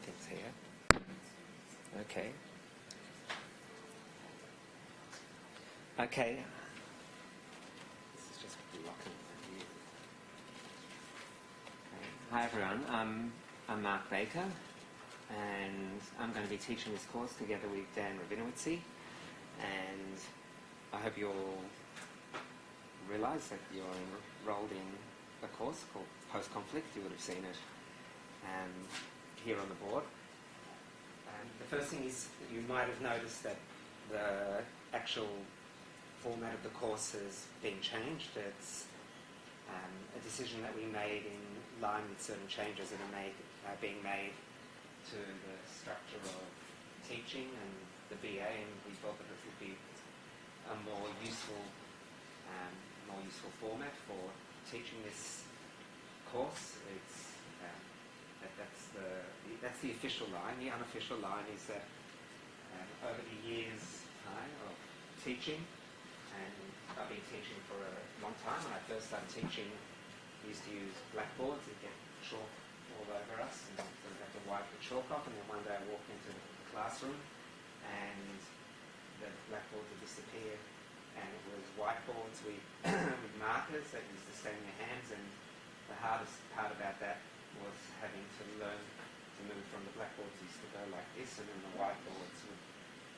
settings here. Okay. Okay. This is just blocking the view. Okay. Hi everyone, I'm Mark Baker, and I'm going to be teaching this course together with Dan Rabinowitz, and I hope you all realise that you're enrolled in a course called Post-Conflict. You would have seen it here on the board. The first thing is that you might have noticed that the actual format of the course has been changed. It's a decision that we made in line with certain changes that are being made to the structure of teaching and the BA, and we thought that this would be a more useful format for teaching this course. It's that's the official line. The unofficial line is that over the years' time of teaching, and I've been teaching for a long time. When I first started teaching, we used to use blackboards and get chalk all over us, and so we had to wipe the chalk off. And then one day I walked into the classroom, and the blackboards had disappeared, and it was whiteboards with markers that used to stay in your hands. And the hardest part about that was having to learn to move from the blackboards used to go like this, and then the whiteboards would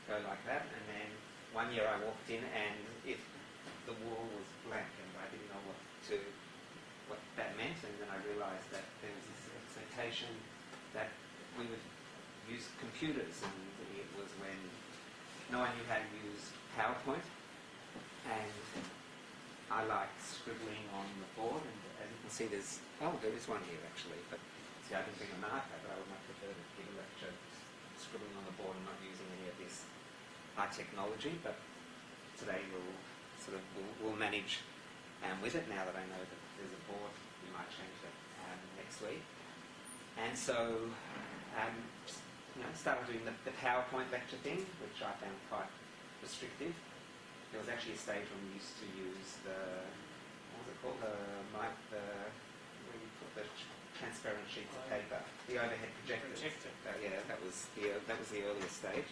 go like that. And then one year I walked in, and the wall was blank, and I didn't know what that meant. And then I realised that there was this expectation that we would use computers, and it was when no one knew how to use PowerPoint, and I like scribbling on the board. And as you can see, there is one here actually, but see, I didn't bring a marker, but I would much prefer to give a lecture scribbling on the board and not using any of this high technology. But today we'll manage with it. Now that I know that there's a board, we might change that next week. And so started doing the PowerPoint lecture thing, which I found quite restrictive. There was actually a stage when we used to use what was it called? Where you put the transparent sheets of paper, the overhead projector. Yeah, that was the earliest stage.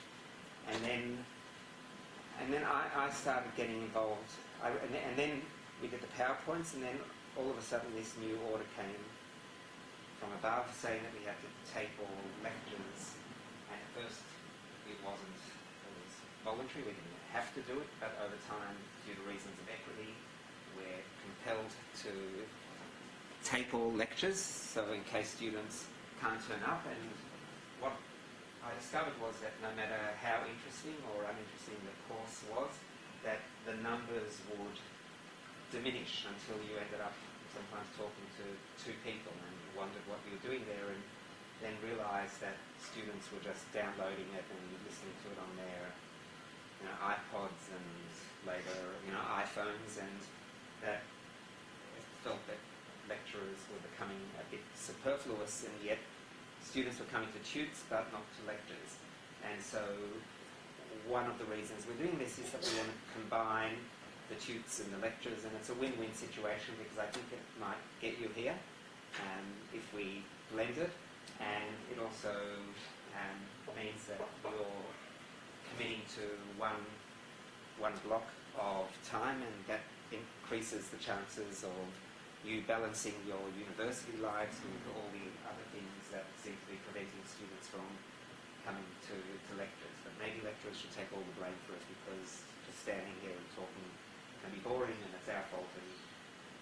And then I started getting involved. And then we did the PowerPoints, and then all of a sudden this new order came from above saying that we had to tape all lectures. And at first it was voluntary, we didn't have to do it, but over time, due to reasons of equity, we're compelled to tape all lectures, so in case students can't turn up. And what I discovered was that no matter how interesting or uninteresting the course was, that the numbers would diminish until you ended up sometimes talking to two people and wondered what you were doing there, and then realised that students were just downloading it and listening to it on their iPods and later iPhones, and that it felt that lecturers were becoming a bit superfluous, and yet students were coming to tutes but not to lectures. And so one of the reasons we're doing this is that we want to combine the tutes and the lectures, and it's a win-win situation, because I think it might get you here if we blend it, and it also means that you're committing to one block of time, and that increases the chances of you balancing your university lives with all the other things that seem to be preventing students from coming to lectures. But maybe lecturers should take all the blame for it, because just standing here and talking can be boring, and it's our fault, and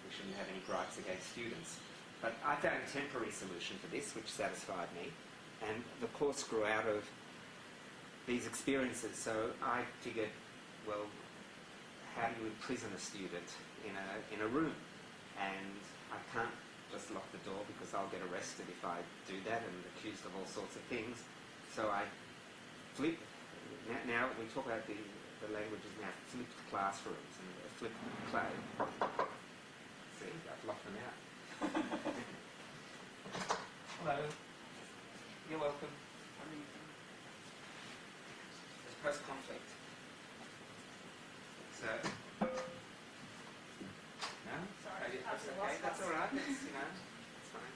we shouldn't have any gripes against students. But I found a temporary solution for this, which satisfied me, and the course grew out of these experiences. So I figured, well, how do you imprison a student in a room? And I can't just lock the door, because I'll get arrested if I do that and accused of all sorts of things. So I flipped. Now we talk about the languages now, flipped classrooms and flipped clay. See, I've locked them out. Hello. You're welcome. It's post-conflict. So, no? Sorry, that's okay. That's all right. It's fine.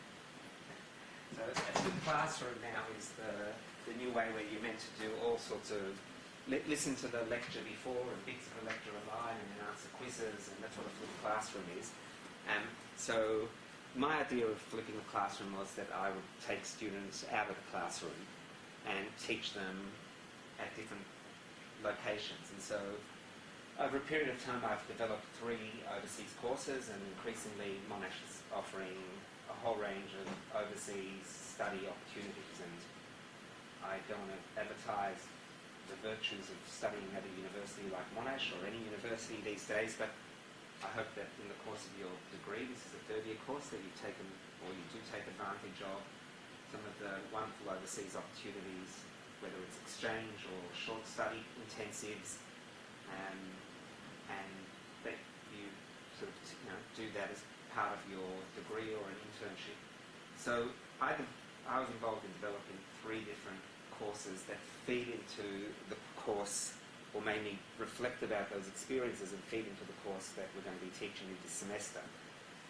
So a flipped classroom now is the new way where you're meant to do all sorts of listen to the lecture before and bits of the lecture online and then answer quizzes, and that's what a flipped classroom is. So my idea of flipping the classroom was that I would take students out of the classroom and teach them at different locations. And so over a period of time I've developed 3 overseas courses, and increasingly Monash is offering a whole range of overseas study opportunities, and I don't want to advertise the virtues of studying at a university like Monash or any university these days, but I hope that in the course of your degree, this is a 3rd-year course, that you've taken, or you do take advantage of some of the wonderful overseas opportunities, whether it's exchange or short study intensives, and that you sort of do that as part of your degree or an internship. So I was involved in developing 3 different courses that feed into the course, or made me reflect about those experiences and feed into the course that we're going to be teaching you this semester.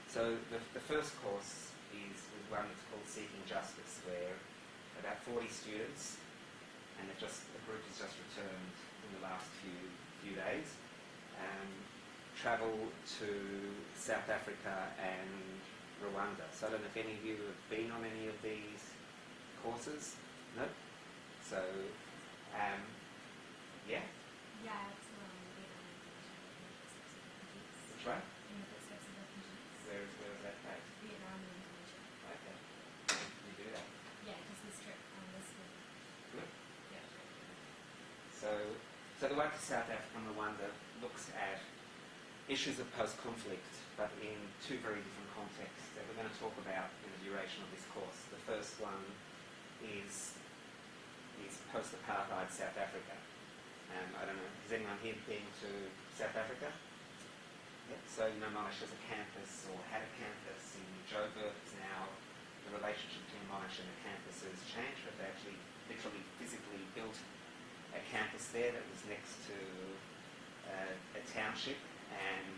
So the first course is one that's called Seeking Justice, where about 40 students, and the group has just returned in the last few days, travel to South Africa and Rwanda. So I don't know if any of you have been on any of these courses? No? So, yeah? Yeah, it's That's right. in the footsteps of refugees. Where is that place? Vietnam and Indonesia. Okay. You do that? Yeah, just this trip on this week. Good. Yeah. So the work of South Africa and Rwanda looks at issues of post-conflict, but in 2 very different contexts that we're going to talk about in the duration of this course. The first one is post-apartheid South Africa. I don't know, has anyone here been to South Africa? Yeah. So Monash has a campus, or had a campus in Joburg. Now the relationship between Monash and the campus has changed, but they actually literally physically built a campus there that was next to a township. And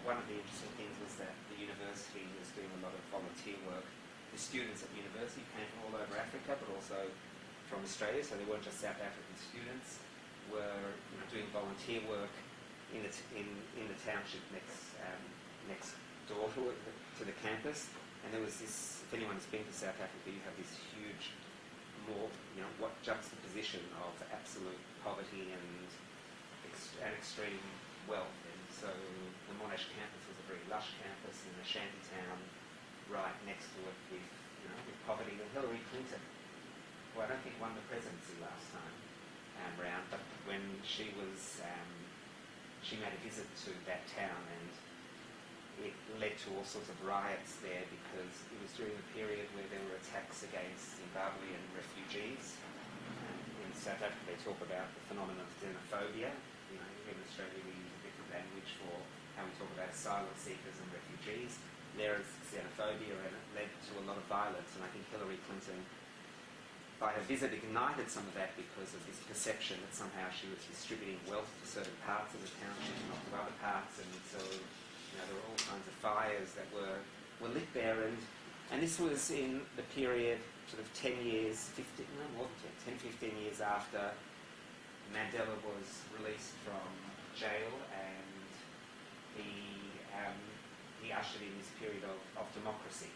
one of the interesting things was that the university was doing a lot of volunteer work. The students at the university came from all over Africa, but also from Australia, so they weren't just South African students, were doing volunteer work in the township next door to the campus. And there was this, if anyone's been to South Africa, you have this huge, what juxtaposition of absolute poverty and extreme wealth. And so the Monash campus was a very lush campus in a shanty town right next to it with poverty. And Hillary Clinton, who I don't think won the presidency last time round, but when she was, she made a visit to that town, and it led to all sorts of riots there because it was during a period where there were attacks against Zimbabwean refugees. In South Africa they talk about the phenomenon of xenophobia. Here in Australia we use a different language for how we talk about asylum seekers and refugees. There is xenophobia, and it led to a lot of violence, and I think Hillary Clinton, by her visit, ignited some of that because of this perception that somehow she was distributing wealth to certain parts of the township and not to other parts, and so there were all kinds of fires that were lit there, and this was in the period sort of 10 years, 15, no more than 10, 15 years after Mandela was released from jail, and he ushered in this period of democracy.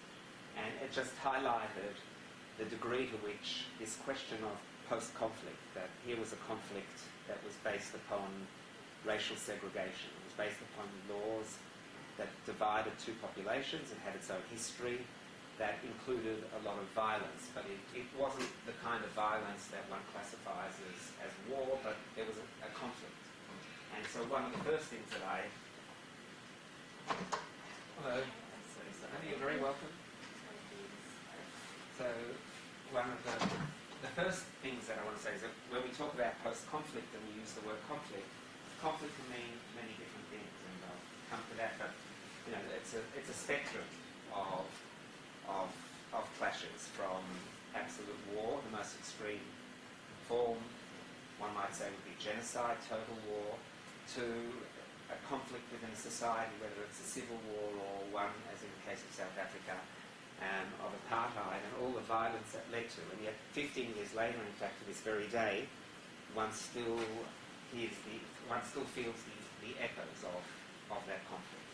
And it just highlighted the degree to which this question of post-conflict, that here was a conflict that was based upon racial segregation. It was based upon laws that divided 2 populations. It had its own history that included a lot of violence, but it wasn't the kind of violence that one classifies as war, but there was a conflict. And so one of the first things that Hello. You're very welcome. So one of the first things that I want to say is that when we talk about post-conflict and we use the word conflict can mean many different things, and I'll come to that, but it's a spectrum of clashes, from absolute war, the most extreme form, one might say would be genocide, total war, to a conflict within a society, whether it's a civil war or one, as in the case of South Africa, of apartheid and all the violence that led to. And yet 15 years later, in fact, to this very day, one still feels the echoes of that conflict.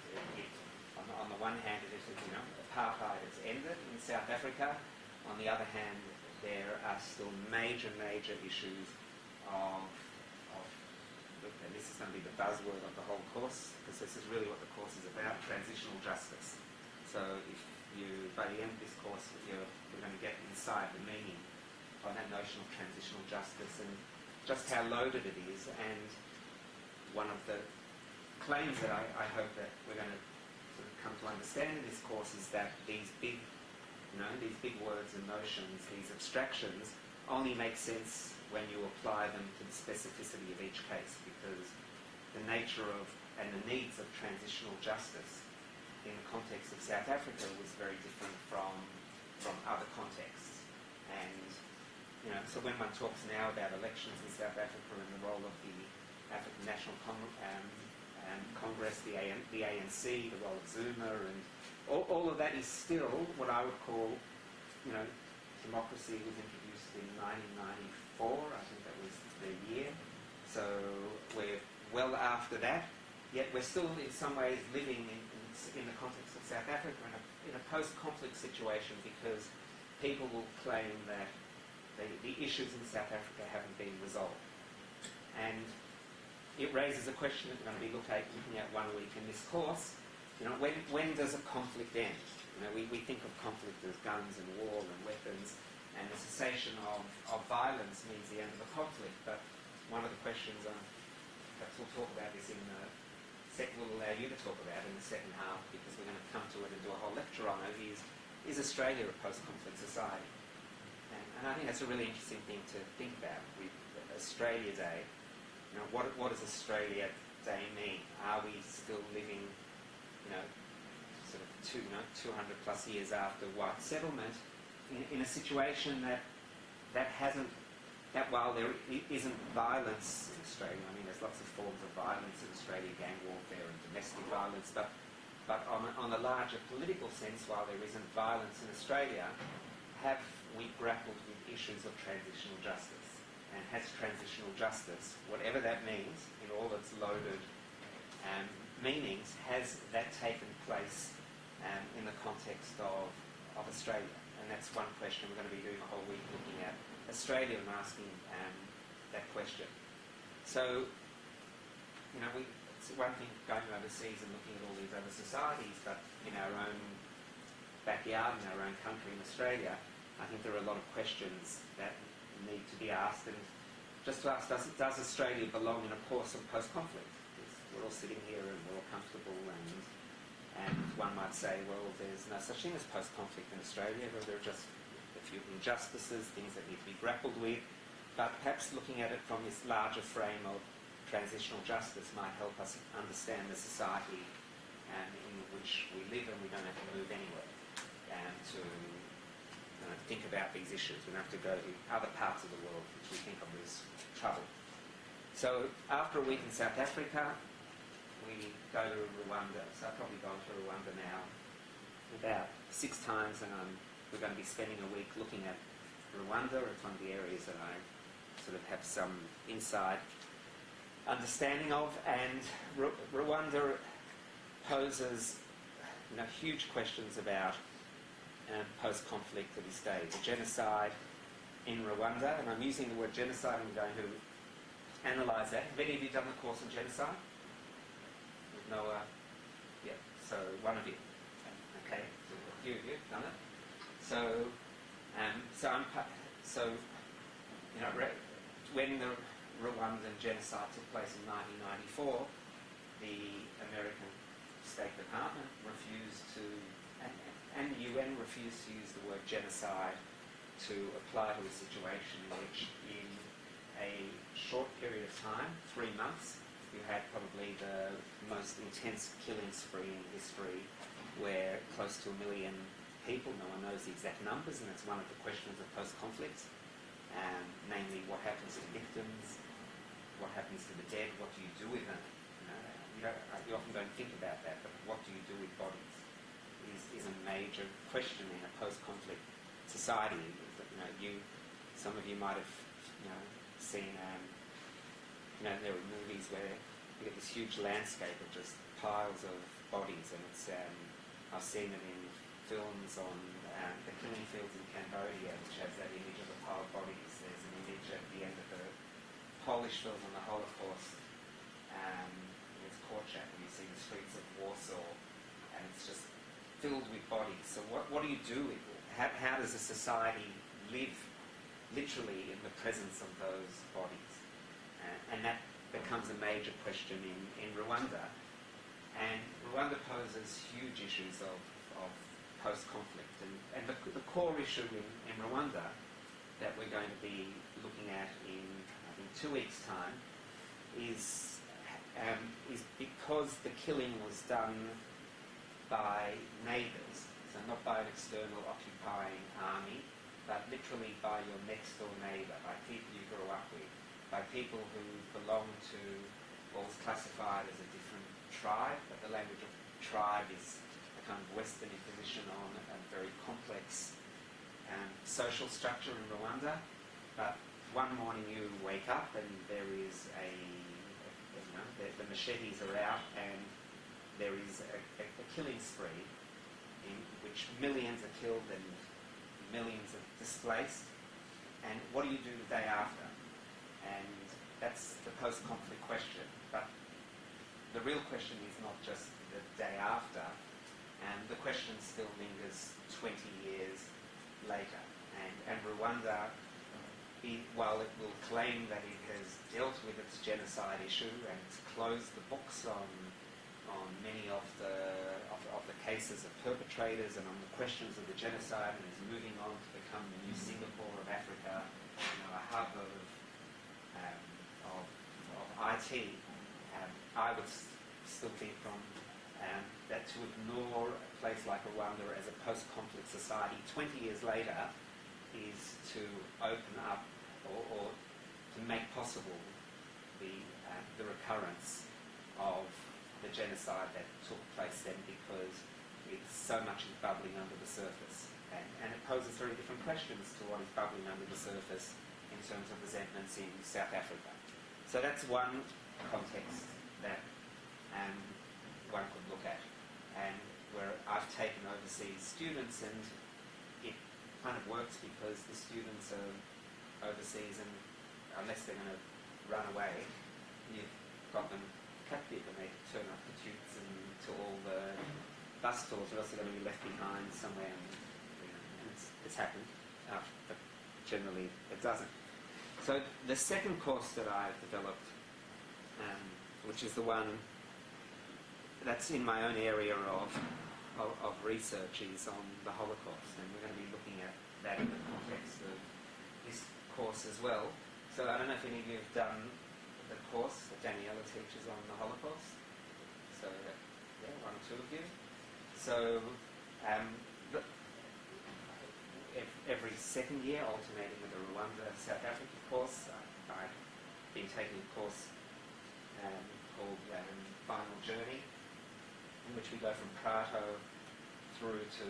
On the one hand, it is, apartheid has ended in South Africa. On the other hand, there are still major issues of and this is going to be the buzzword of the whole course, because this is really what the course is about, transitional justice. So if you, by the end of this course, we're going to get inside the meaning of that notion of transitional justice and just how loaded it is. And one of the claims that I hope that we're going to sort of come to understand in this course is that these big words and notions, these abstractions, only make sense when you apply them to the specificity of each case, because the nature of and the needs of transitional justice in the context of South Africa was very different from other contexts. And so when one talks now about elections in South Africa and the role of the African National Congress, the ANC, the role of Zuma, and all of that is still what I would call, democracy was introduced in 1994. I think that was the year. So we're well after that. Yet we're still, in some ways, living in the context of South Africa in a post-conflict situation, because people will claim that the issues in South Africa haven't been resolved. And it raises a question that we're going to be looking at 1 week in this course. When does a conflict end? We think of conflict as guns and war and weapons, and the cessation of violence means the end of a conflict. But one of the questions, perhaps we'll talk about this we'll allow you to talk about in the second half, because we're going to come to it and do a whole lecture on it, is Australia a post-conflict society? And I think that's a really interesting thing to think about with Australia Day. What does Australia Day mean? Are we still living, sort of 200 plus years after white settlement, in a situation that while there isn't violence in Australia, there's lots of forms of violence in Australia, gang warfare and domestic violence, but on a larger political sense, while there isn't violence in Australia, have we grappled with issues of transitional justice? And has transitional justice, whatever that means, in all its loaded meanings, has that taken place in the context of Australia? And that's one question we're going to be doing a whole week, looking at Australia and asking that question. So, it's one thing going overseas and looking at all these other societies, but in our own backyard, in our own country, in Australia, I think there are a lot of questions that need to be asked. And just to ask, does Australia belong in a course of post-conflict? We're all sitting here and we're all comfortable, and one might say, well, there's no such thing as post-conflict in Australia. There are just a few injustices, things that need to be grappled with. But perhaps looking at it from this larger frame of transitional justice might help us understand the society in which we live, and we don't have to move anywhere to think about these issues. We don't have to go to other parts of the world which we think of as trouble. So after a week in South Africa, we go to Rwanda. So I've probably gone to Rwanda now about 6 times, and we're going to be spending a week looking at Rwanda. It's one of the areas that I sort of have some inside understanding of, and Rwanda poses huge questions about post-conflict to this day. The genocide in Rwanda, and I'm using the word genocide, I'm going to analyse that. Have any of you done the course on genocide? Noah? Yeah, so one of you. Okay, so a few of you have done it. When the Rwandan genocide took place in 1994, the American State Department refused to, and the UN refused to use the word genocide to apply to a situation in which, in a short period of time, 3 months, you had probably the most intense killing spree in history, where close to 1 million people, no one knows the exact numbers, and that's one of the questions of post-conflict, namely what happens to victims, what happens to the dead, what do you do with them? You often don't think about that, but what do you do with bodies is a major question in a post-conflict society. Some of you might have seen there are movies where you get this huge landscape of just piles of bodies, and it's I've seen it in films on the killing fields in Cambodia, which has that image of a pile of bodies. There's an image at the end of the Polish film on the Holocaust. It's Korczak, and you see the streets of Warsaw, and it's just filled with bodies. So what do you do with it? How does a society live literally in the presence of those bodies? And that becomes a major question in Rwanda. And Rwanda poses huge issues of post-conflict. And the core issue in Rwanda that we're going to be looking at in, I think, 2 weeks' time is because the killing was done by neighbours, so not by an external occupying army, but literally by your next door neighbour, by people you grew up with, by people who belong to what was classified as a different tribe, but the language of tribe is a kind of Western imposition on a very complex social structure in Rwanda. But one morning you wake up and there is the machetes are out and there is a killing spree in which millions are killed and millions are displaced. And what do you do the day after? And that's the post-conflict question. But the real question is not just the day after, and the question still lingers 20 years later. And Rwanda, while it will claim that it has dealt with its genocide issue and it's closed the books on many of the cases of perpetrators and on the questions of the genocide, and is moving on to become the new Singapore of Africa, a hub of IT, I would still think from that to ignore a place like Rwanda as a post-conflict society 20 years later is to open up or to make possible the recurrence of the genocide that took place then, because it's so much is bubbling under the surface. And it poses very different questions to what is bubbling under the surface in terms of resentments in South Africa. So that's one context that one could look at, and where I've taken overseas students, and it kind of works because the students are overseas, and unless they're going to run away, you've got them captive and they turn up the tubes and to all the bus tours, or else they're going to be left behind somewhere, and it's happened, but generally it doesn't. So the second course that I've developed, which is the one that's in my own area of research, is on the Holocaust, and we're going to be looking at that in the context of this course as well. So I don't know if any of you have done the course that Daniela teaches on the Holocaust. So yeah, one or two of you. So every second year, alternating with the Rwanda South Africa course, I've been taking a course called Final Journey, in which we go from Prato through to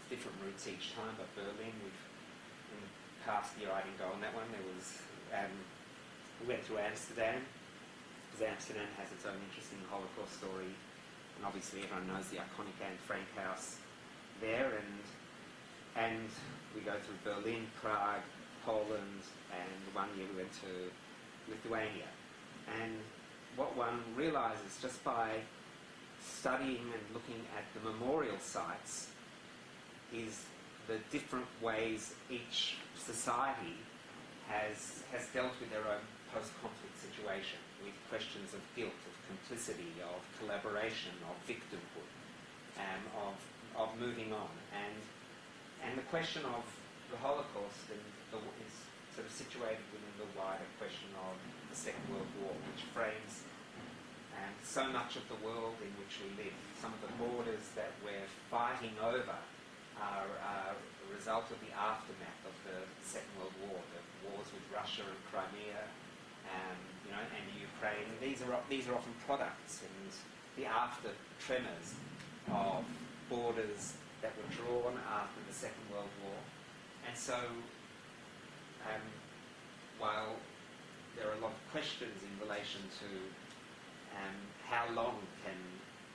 different routes each time, but Berlin, in the past year I didn't go on that one. There was, we went to Amsterdam, because Amsterdam has its own interesting Holocaust story, and obviously everyone knows the iconic Anne Frank house there, and we go through Berlin, Prague, Poland, and one year we went to Lithuania. And what one realizes just by studying and looking at the memorial sites is the different ways each society has dealt with their own post-conflict situation, with questions of guilt, of complicity, of collaboration, of victimhood, of moving on. And the question of the Holocaust is sort of situated within the wider question of the Second World War, which frames so much of the world in which we live. Some of the borders that we're fighting over are a result of the aftermath of the Second World War, the wars with Russia and Crimea, and Ukraine. These are often products, and the after tremors of borders that were drawn after the Second World War. And so, while there are a lot of questions in relation to how long can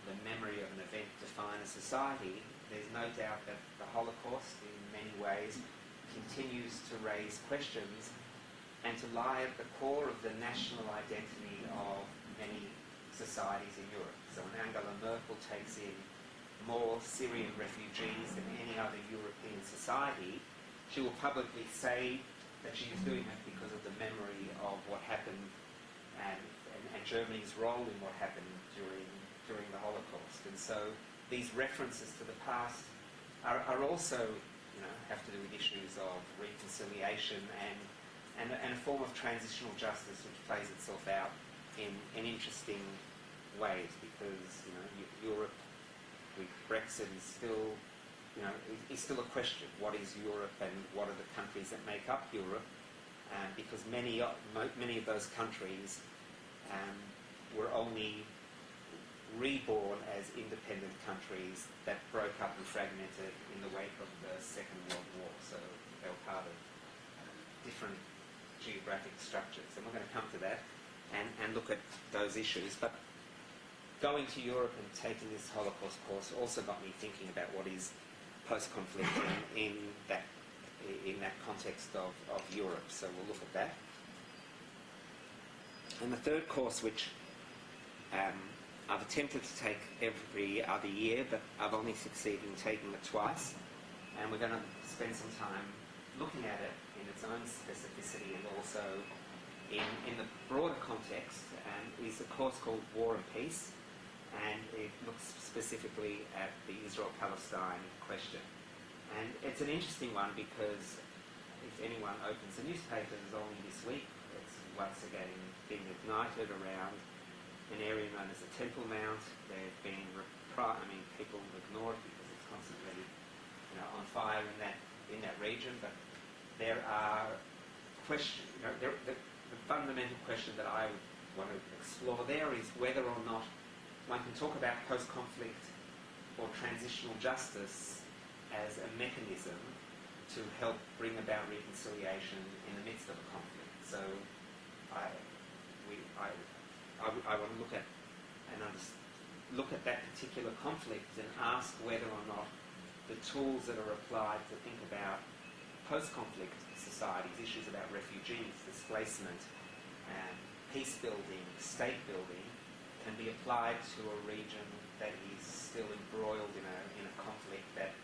the memory of an event define a society, there's no doubt that the Holocaust in many ways continues to raise questions and to lie at the core of the national identity of many societies in Europe. So when Angela Merkel takes in more Syrian refugees than any other European society, she will publicly say that she is doing it because of the memory of what happened and Germany's role in what happened during the Holocaust. And so these references to the past are also, have to do with issues of reconciliation and a form of transitional justice which plays itself out in interesting ways, because Europe with Brexit is still is still a question. What is Europe and what are the countries that make up Europe? Because many of those countries were only reborn as independent countries that broke up and fragmented in the wake of the Second World War. So they were part of different geographic structures. And we're going to come to that and look at those issues. But going to Europe and taking this Holocaust course also got me thinking about what is post-conflict in that context of Europe. So we'll look at that. And the third course, which I've attempted to take every other year, but I've only succeeded in taking it twice. And we're going to spend some time looking at it in its own specificity and also in the broader context, is a course called War and Peace, and it looks specifically at the Israel-Palestine question. And it's an interesting one because if anyone opens the newspapers only this week, it's once again being ignited around an area known as the Temple Mount. There have been, people ignore it because it's constantly, on fire in that region. But there are questions. The fundamental question that I would want to explore there is whether or not one can talk about post-conflict or transitional justice as a mechanism to help bring about reconciliation in the midst of a conflict. So I want to look at that particular conflict and ask whether or not the tools that are applied to think about post-conflict societies, issues about refugees, displacement, peace building, state building, can be applied to a region that is still embroiled in a conflict that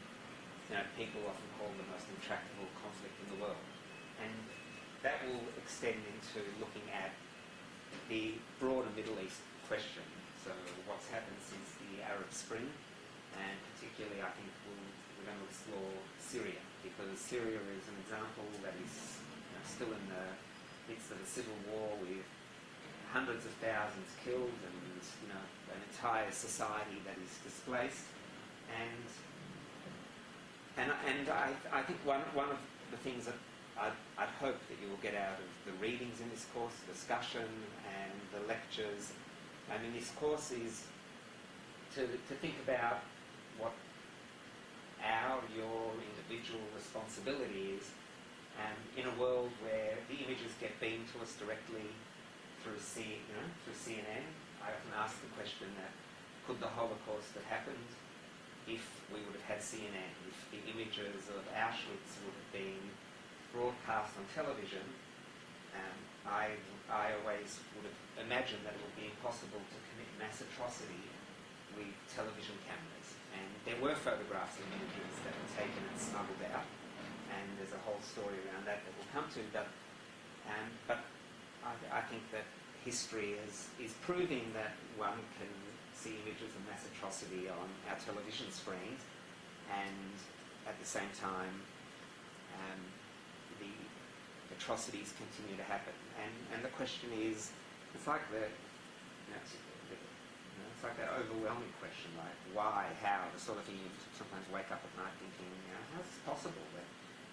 people often call the most intractable conflict in the world. And that will extend into looking at the broader Middle East question. So what's happened since the Arab Spring, and particularly I think we're going to explore Syria, because Syria is an example that is still in the midst of a civil war with hundreds of thousands killed and an entire society that is displaced. And I think one of the things that I'd hope that you will get out of the readings in this course, the discussion and the lectures, this course is to think about what your individual responsibility is in a world where the images get beamed to us directly through CNN. I often ask the question that could the Holocaust have happened if we would have had CNN, if the images of Auschwitz would have been broadcast on television? I always would have imagined that it would be impossible to commit mass atrocity with television cameras. And there were photographs and images that were taken and smuggled out, and there's a whole story around that we'll come to. But I think that history is proving that one can see images of mass atrocity on our television screens, and at the same time the atrocities continue to happen. And the question is, it's like it's like that overwhelming question, like why, how, the sort of thing you sometimes wake up at night thinking, how is this possible that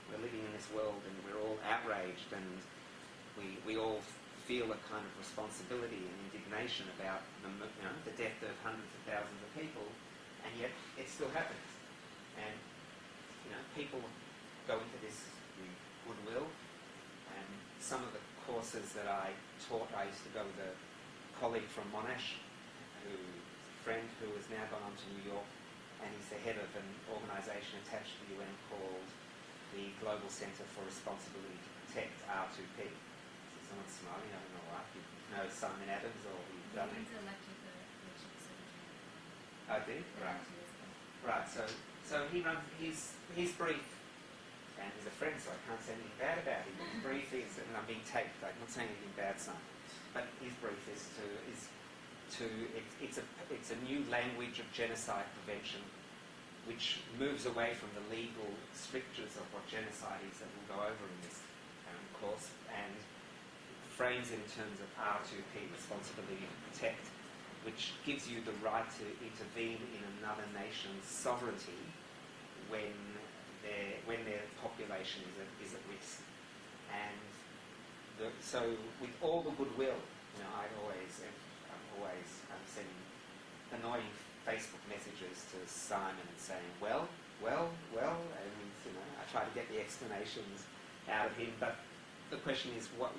we're living in this world and we're all outraged and we all feel a kind of responsibility and indignation about the death of hundreds of thousands of people, and yet it still happens. And people go into this with goodwill. And some of the courses that I taught, I used to go with a colleague from Monash, a friend who has now gone on to New York, and he's the head of an organisation attached to the UN called the Global Centre for Responsibility to Protect, R2P. So someone's smiling, I don't know why. You know Simon Adams, or you've done it? He's elected the Chief Secretary. Oh, did? Right. Right, so he runs, he's brief, and he's a friend, so I can't say anything bad about him. His brief is, and I'm being taped, I'm not saying anything bad, Simon, but his brief is it's a new language of genocide prevention, which moves away from the legal strictures of what genocide is that we'll go over in this course, and frames it in terms of R2P, responsibility to protect, which gives you the right to intervene in another nation's sovereignty when their population is at risk. And so with all the goodwill, I'm always sending annoying Facebook messages to Simon and saying, well, and I try to get the explanations out of him, but the question is why?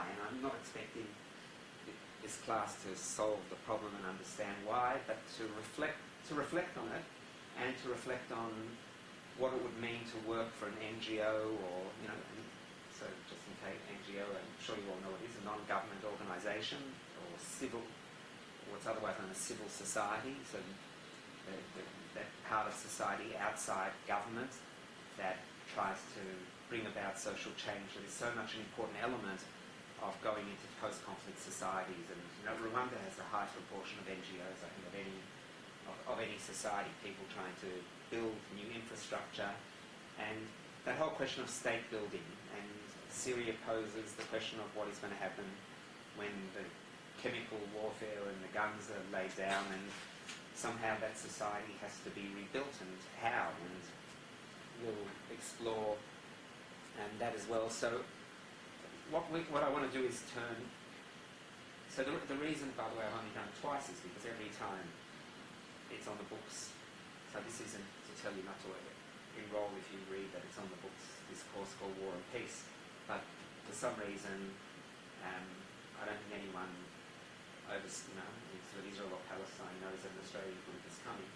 And I'm not expecting this class to solve the problem and understand why, but to reflect on it, and to reflect on what it would mean to work for an NGO, or so just in case, NGO, I'm sure you all know what it is, a non-government organisation, or what's otherwise known as civil society, so that part of society outside government that tries to bring about social change. That is so much an important element of going into post-conflict societies. And Rwanda has the highest proportion of NGOs, I think, of any society, people trying to build new infrastructure. And that whole question of state building, and Syria poses the question of what is going to happen when the chemical warfare and the guns are laid down, and somehow that society has to be rebuilt, and how, and we'll explore that as well. So what I want to do is turn... So the reason, by the way, I've only done it twice is because every time it's on the books. So this isn't to tell you not to enroll if you read that it's on the books, this course called War and Peace. But for some reason, I don't think anyone over, sort of Israel or Palestine knows that an Australian group is coming.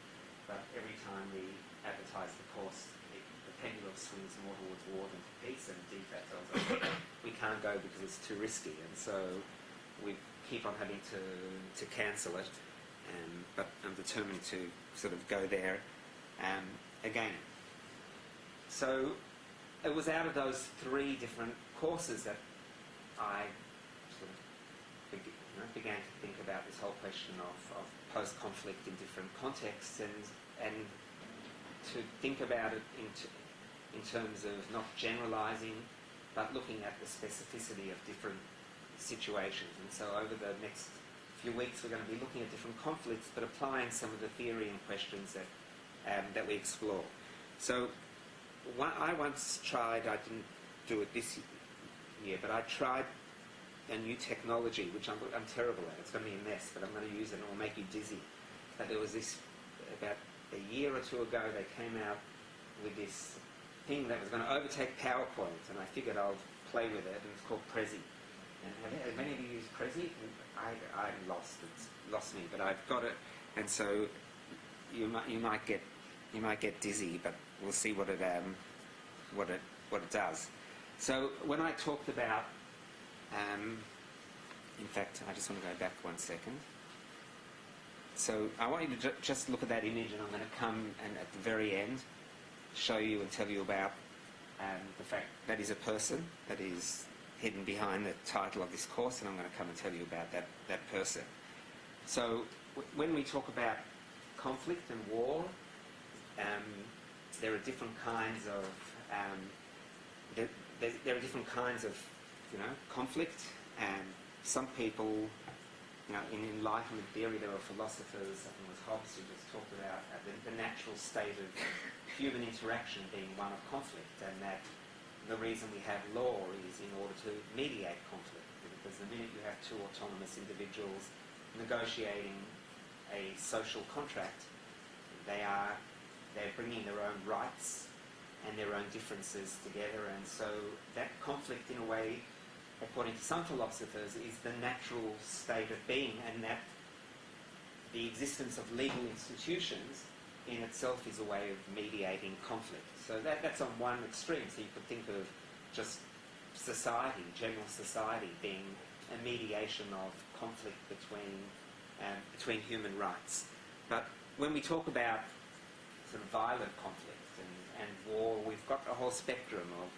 But every time we advertise the course, the pendulum swings more towards war than to peace, and DFAT tells us we can't go because it's too risky, and so we keep on having to cancel it. But I'm determined to sort of go there again. So it was out of those three different courses that I sort of began to think about this whole question of post-conflict in different contexts, and to think about it in terms of not generalising, but looking at the specificity of different situations. And so over the next few weeks we're going to be looking at different conflicts, but applying some of the theory and questions that we explore. So I once tried, I didn't do it this year, but I tried a new technology, which I'm terrible at. It's going to be a mess, but I'm going to use it and it will make you dizzy. But there was this, about a year or two ago, they came out with this thing that was going to overtake PowerPoint, and I figured I'll play with it, and it's called Prezi. And have many of you used Prezi? I'm lost. It's lost me, but I've got it, and so you might get dizzy, but we'll see what it does. So when I talked about, in fact, I just want to go back 1 second. So I want you to just look at that image, and I'm going to come and at the very end show you and tell you about the fact that is a person that is hidden behind the title of this course, and I'm going to come and tell you about that person. So when we talk about conflict and war, there are different kinds of there are different kinds of conflict, and some people, in Enlightenment theory, there were philosophers, I think it was Hobbes, who just talked about the natural state of human interaction being one of conflict, and that the reason we have law is in order to mediate conflict, because the minute you have two autonomous individuals negotiating a social contract, they're bringing their own rights and their own differences together, and so that conflict, in a way, according to some philosophers, is the natural state of being, and that the existence of legal institutions in itself is a way of mediating conflict. So that's on one extreme. So you could think of just society, general society, being a mediation of conflict between human rights. But when we talk about sort of violent conflict and war, we've got a whole spectrum of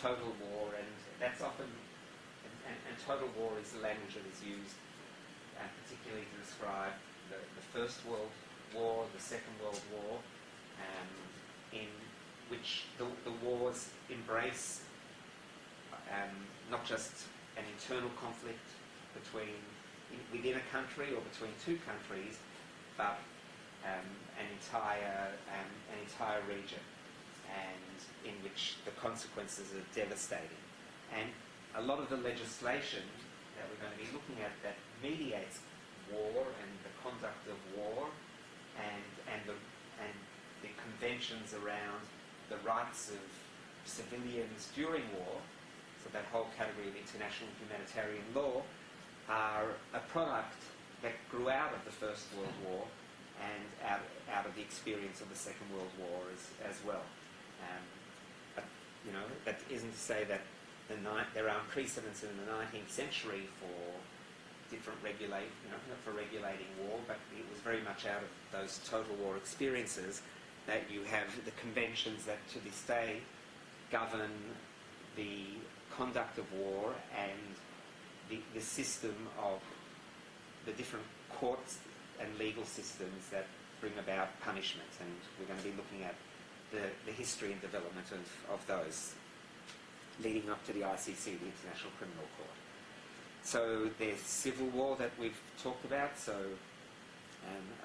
total war, and that's often, and total war is the language that is used particularly to describe the First World War, the Second World War, in which the wars embrace not just an internal conflict within a country or between two countries, but an entire region, and in which the consequences are devastating. And a lot of the legislation that we're going to be looking at that mediates war and the conduct of war and the conventions around the rights of civilians during war, so that whole category of international humanitarian law, are a product that grew out of the First World War and out of the experience of the Second World War as well. But, that isn't to say that there aren't precedents in the 19th century for different for regulating war, but it was very much out of those total war experiences that you have the conventions that to this day govern the conduct of war and the system of the different courts and legal systems that bring about punishment. And we're going to be looking at the history and development of those leading up to the ICC, the International Criminal Court. So there's civil war that we've talked about. So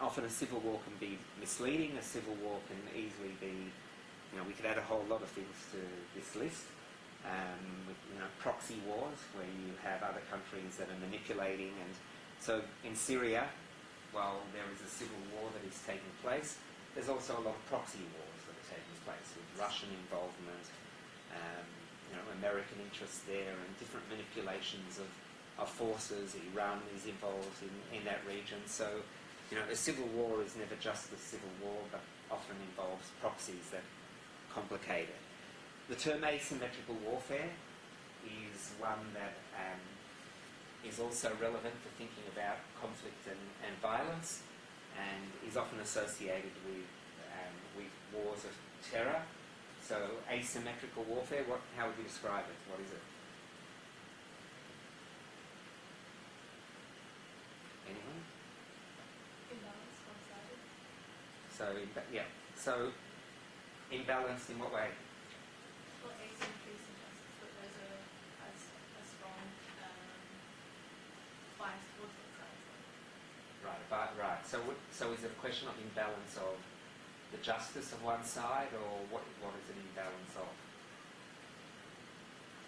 often a civil war can be misleading. A civil war can easily be, we could add a whole lot of things to this list. Proxy wars, where you have other countries that are manipulating. And so in Syria, while there is a civil war that is taking place, there's also a lot of proxy wars that are taking place with Russian involvement, American interests there, and different manipulations of forces. Iran is involved in that region. So, a civil war is never just a civil war, but often involves proxies that complicate it. The term asymmetrical warfare is one that is also relevant for thinking about conflict and violence, and is often associated with wars of terror. So asymmetrical warfare, how would you describe it? What is it? Anyone? Imbalance, one-sided. So imbalanced in what way? Well, asymmetry suggests that there's a strong bias towards one side. Right. So is it a question of imbalance of the justice of one side, or what is an imbalance of?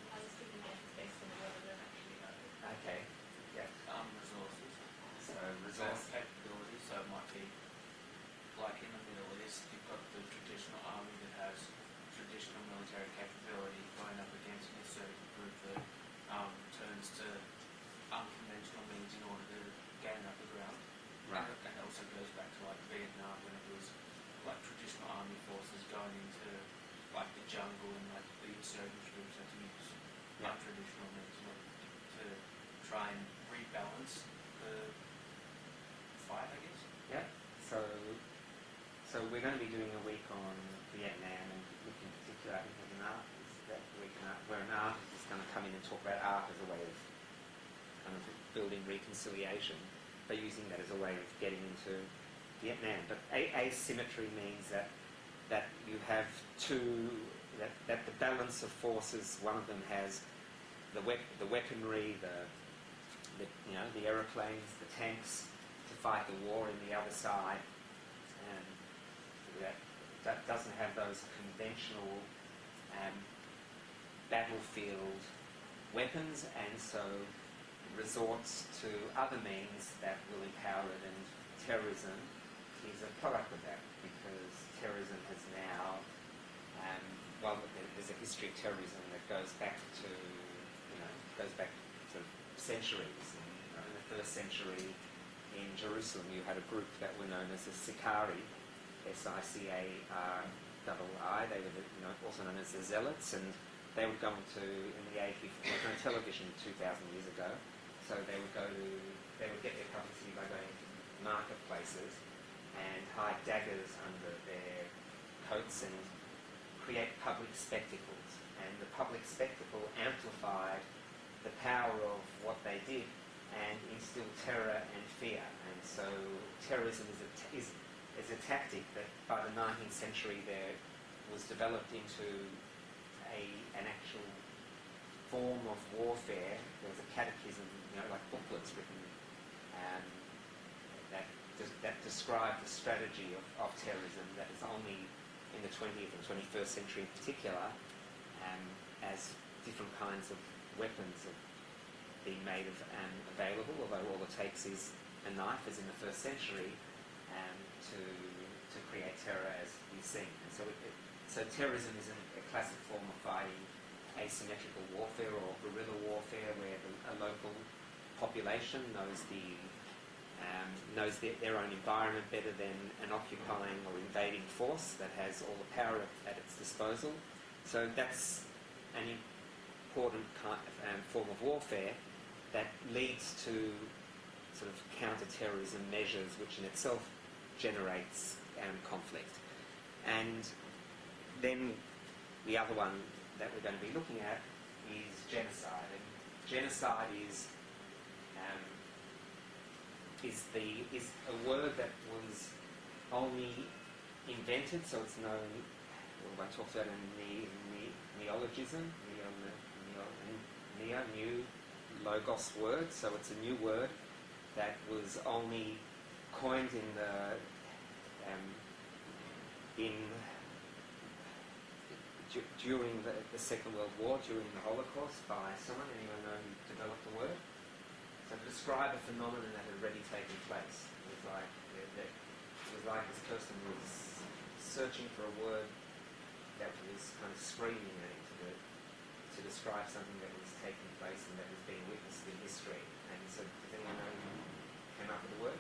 I was thinking that it's based on whether they're actually know. Okay. Yeah. Resources. So resource Capability. So it might be like in the Middle East, you've got the traditional army that has traditional military capability going up against an insurgent group that turns to unconventional means in order to gain upper ground. Right. And it also goes back to like Vietnam, when it was like traditional army forces going into like the jungle, and like the insurgent groups had to use non-traditional means in order to try and rebalance the fight, I guess. Yeah. So we're going to be doing a week on Vietnam, and looking in particular, I think, at an art. That week where an artist is going to come in and talk about art as a way of kind of building reconciliation, by using that as a way of getting into Vietnam. But asymmetry means that you have that the balance of forces, one of them has the weaponry, the aeroplanes, the tanks to fight the war, in the other side, and that doesn't have those conventional battlefield weapons, and so resorts to other means that will empower it. And terrorism is a product of that, because terrorism has now, well, there's a history of terrorism that goes back to, goes back to centuries. In the first century in Jerusalem, you had a group that were known as the Sicari, S-I-C-A-R-I-I. They were also known as the Zealots, and they would go into, in the age before there was no television 2,000 years ago, so they would get their publicity by going to marketplaces and hide daggers under their coats and create public spectacles. And the public spectacle amplified the power of what they did and instilled terror and fear. And so terrorism is a tactic that by the 19th century there was developed into an actual form of warfare. There was a catechism, like booklets written that described the strategy of terrorism that is only in the 20th and 21st century in particular, as different kinds of weapons have been made available, although all it takes is a knife, as in the first century, to create terror, as we've seen. And so terrorism is a classic form of fighting asymmetrical warfare or guerrilla warfare, where a local population knows their own environment better than an occupying or invading force that has all the power at its disposal. So that's an important form of warfare that leads to sort of counter-terrorism measures, which in itself generates conflict. And then the other one that we're going to be looking at is genocide. And genocide is a word that was only invented, so it's known, well, I talked about in neologism, new logos word, so it's a new word that was only coined during the Second World War, during the Holocaust, by someone. Anyone know who developed the word? So to describe a phenomenon that had already taken place. It was like this person was searching for a word that was kind of screaming at him to describe something that was taking place and that was being witnessed in history. And so does anyone know who came up with the word?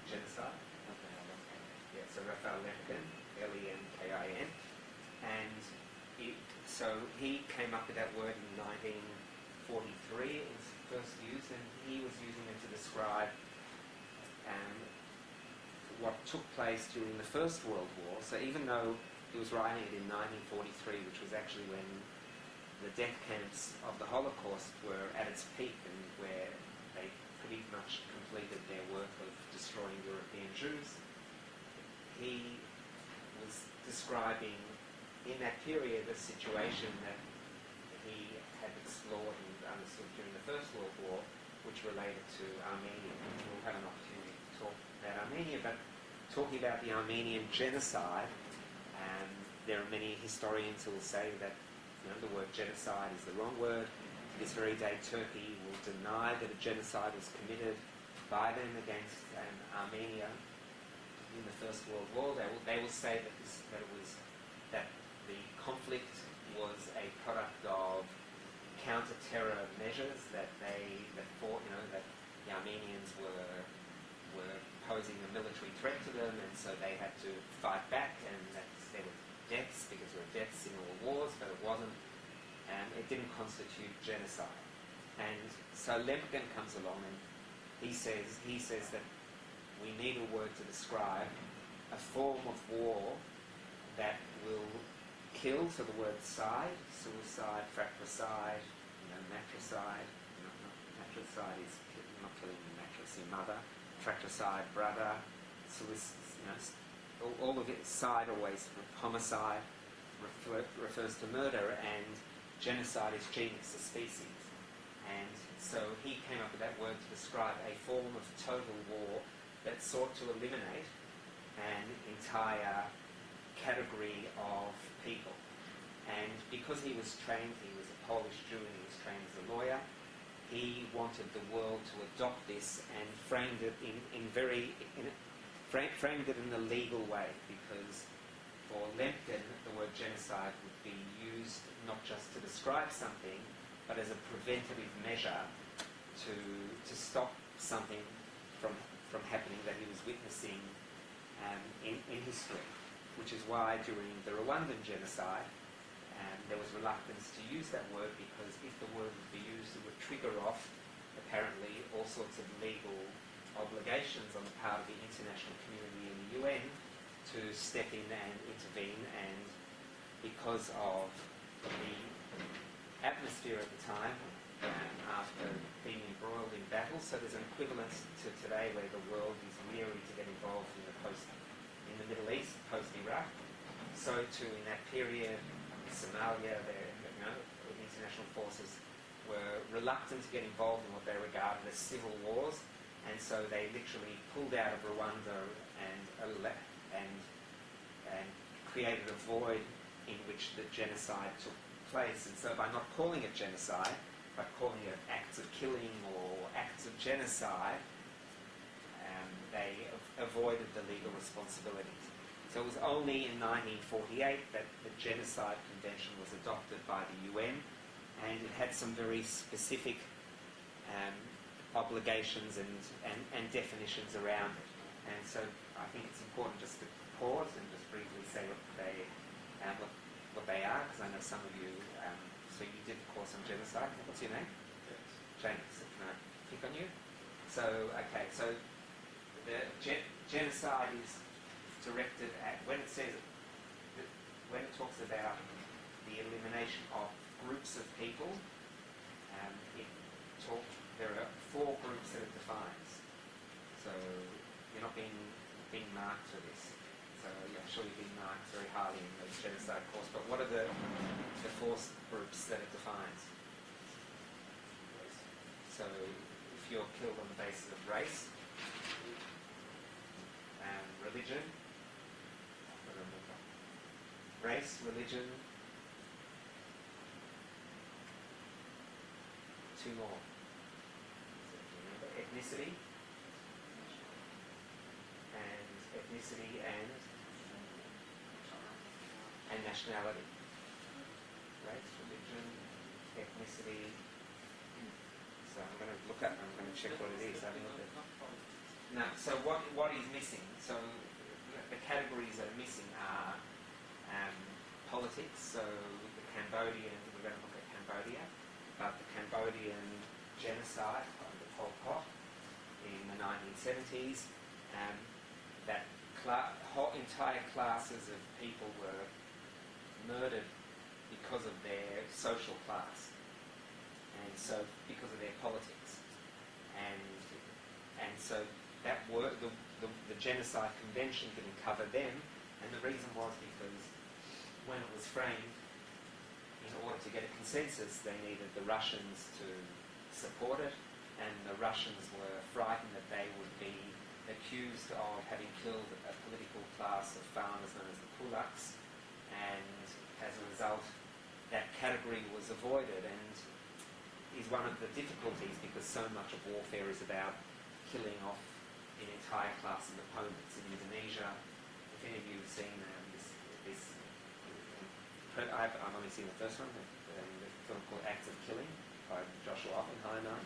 Genocide? Yeah, so Raphael Lemkin, Lemkin. And so he came up with that word in 1943. It was first used, and he was using it to describe what took place during the First World War. So even though he was writing it in 1943, which was actually when the death camps of the Holocaust were at its peak and where they pretty much completed their work of destroying European Jews, he was describing in that period a situation that he had explored and understood during the First World War, which related to Armenia. We'll have an opportunity to talk about Armenia, but talking about the Armenian genocide, there are many historians who will say that the word genocide is the wrong word. This very day, Turkey will deny that a genocide was committed by them against Armenia in the First World War. They will say that the conflict was a product of counter-terror measures that the Armenians were posing a military threat to them, and so they had to fight back, and there were deaths, because there were deaths in all wars, but it wasn't, it didn't constitute genocide. And so Lemkin comes along and he says that we need a word to describe a form of war that will kill, so the word side, suicide, fratricide, matricide. Matricide is not killing the mattress, your mother. Fratricide, brother. All of it. Side always, homicide refers to murder, and genocide is genus, a species. And so he came up with that word to describe a form of total war that sought to eliminate an entire category of people. And because he was a Polish Jew, and he was trained as a lawyer, he wanted the world to adopt this and framed it in framed it in a legal way, because for Lemkin, the word genocide would be used not just to describe something, but as a preventative measure to stop something from happening that he was witnessing in history, which is why during the Rwandan genocide there was reluctance to use that word, because if the word would be used, it would trigger off apparently all sorts of legal obligations on the part of the international community and the UN to step in and intervene. And because of the atmosphere at the time, after being embroiled in battle, so there's an equivalence to today where the world is weary to get involved in the Middle East, post-Iraq. So too in that period, Somalia, the international forces were reluctant to get involved in what they regarded as civil wars, and so they literally pulled out of Rwanda and created a void in which the genocide took place. And so by not calling it genocide, by calling it acts of killing or acts of genocide, they avoided the legal responsibilities. So it was only in 1948 that the Genocide Convention was adopted by the UN, and it had some very specific obligations and definitions around it. And so I think it's important just to pause and just briefly say what they are, because I know some of you, so you did the course on genocide. What's your name? James. Can I pick on you? So, okay, so the genocide is directed at, when it talks about the elimination of groups of people, there are 4 groups that it defines. So you're not being marked for this. So I'm sure you've been marked very highly in the genocide course, but what are the 4 groups that it defines? So if you're killed on the basis of race, religion, race, religion, 2 more. Ethnicity, and nationality. Race, religion, ethnicity. So I'm going to check what it is. No, so what is missing? So the categories that are missing are politics. So the Cambodian, we're going to look at Cambodia, but the Cambodian genocide under Pol Pot in the 1970s, that whole entire classes of people were murdered because of their social class, and so because of their politics, and so that the Genocide Convention didn't cover them, and the reason was because when it was framed, in order to get a consensus, they needed the Russians to support it, and the Russians were frightened that they would be accused of having killed a political class of farmers known as the kulaks, and as a result, that category was avoided, and is one of the difficulties because so much of warfare is about killing off an entire class of opponents. In Indonesia, if any of you have seen I've only seen the first one, the film called Acts of Killing by Joshua Oppenheimer.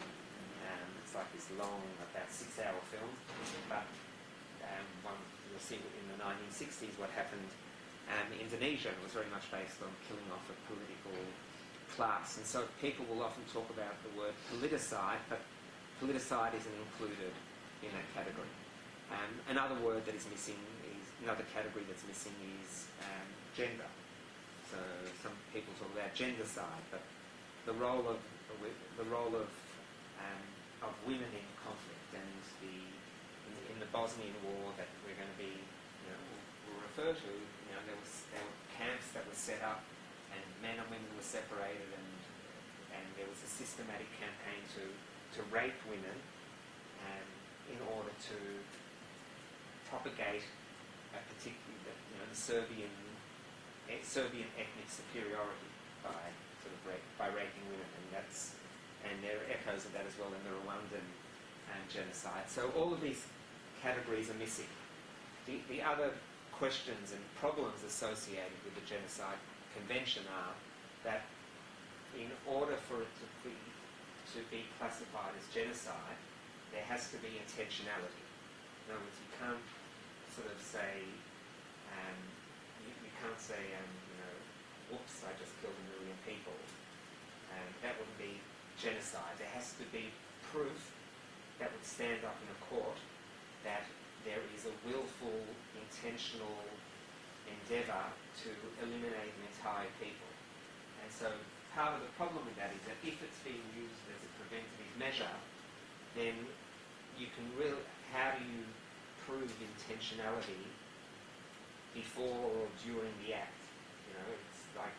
It's like this long, about 6-hour film, but you'll see in the 1960s what happened in Indonesia. It was very much based on killing off a political class, and so people will often talk about the word politicide, but politicide isn't included in that category. Another word that is missing another category that's missing is gender. So some people talk about gendercide, but the role of women in conflict, and in the Bosnian War that we're going to we'll refer to, there were camps that were set up, and men and women were separated, and there was a systematic campaign to rape women, in order to propagate a particular, the Serbian ethnic superiority by raping women, and there are echoes of that as well in the Rwandan genocide. So all of these categories are missing, the other questions and problems associated with the Genocide Convention are that in order for it to be classified as genocide, there has to be intentionality. In other words, you can't sort of say, you can't say, whoops, I just killed 1 million people. That wouldn't be genocide. There has to be proof that would stand up in a court that there is a willful, intentional endeavour to eliminate an entire people. And so part of the problem with that is that if it's being used as a preventative measure, then you can really, how do you prove intentionality before or during the act? It's like,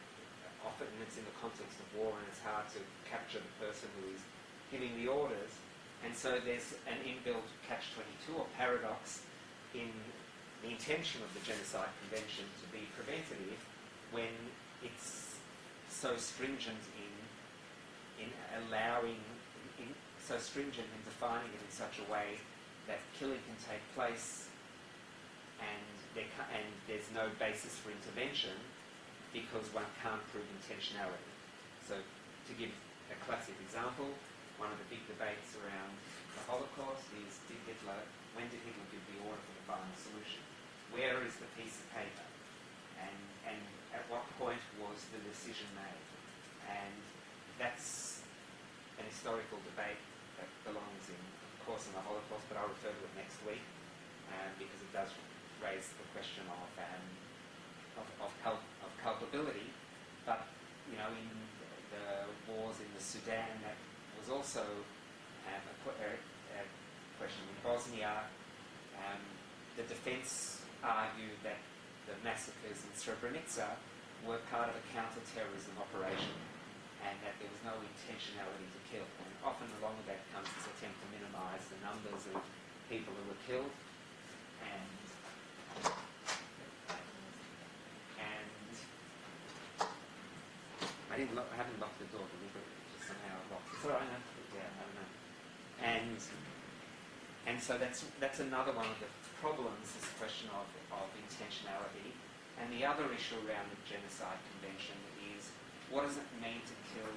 often it's in the context of war and it's hard to capture the person who is giving the orders. And so there's an inbuilt catch-22 or paradox in the intention of the Genocide Convention to be preventative when it's so stringent in allowing, so stringent in defining it in such a way that killing can take place and there's no basis for intervention because one can't prove intentionality. So to give a classic example, one of the big debates around the Holocaust is when did Hitler give the order for the final solution? Where is the piece of paper? And at what point was the decision made? And that's an historical debate that belongs in, of course, in the Holocaust, but I'll refer to it next week because it does raise the question of culpability. But in the wars in the Sudan, that was also a question. In Bosnia, the defence argued that the massacres in Srebrenica were part of a counter-terrorism operation and that there was no intentionality to kill. And often along with that comes this attempt to minimise the numbers of people who were killed. And I haven't locked the door, but we've just somehow locked it. It's all right, I don't know. And so that's another one of the problems, this question of intentionality. And the other issue around the Genocide Convention is, what does it mean to kill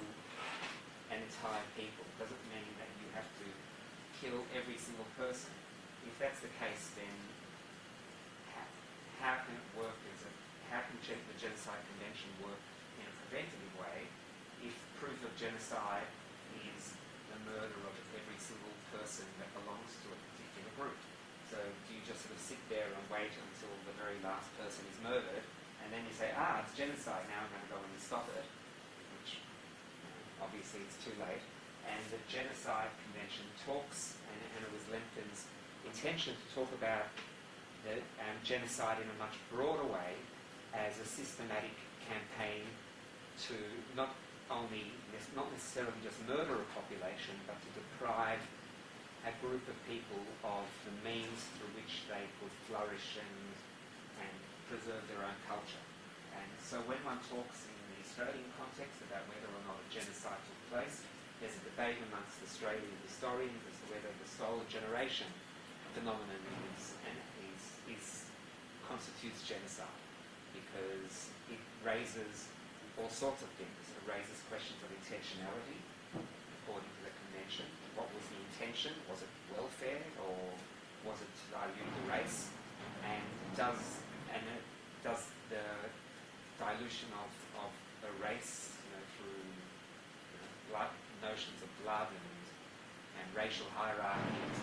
an entire people? Does it mean that you have to kill every single person? If that's the case, then how can it work how can the Genocide Convention work in a preventative way if proof of genocide is the murder of every single person that belongs to a particular group? So do you just sort of sit there and wait until the very last person is murdered, and then you say, it's genocide, now I'm going to go in and stop it, which obviously it's too late. And the Genocide Convention talks, and it was Lemkin's intention to talk about the genocide in a much broader way as a systematic campaign to not necessarily just murder a population, but to deprive a group of people of the means through which they could flourish and preserve their own culture. And so when one talks in the Australian context about whether or not a genocide took place, there's a debate amongst Australian historians as to whether the stolen generation phenomenon constitutes genocide, because it raises all sorts of things. It raises questions of intentionality, according to the convention. What was the intention? Was it welfare, or was it to dilute the race? And does the dilution of a race, through blood, notions of blood and racial hierarchies,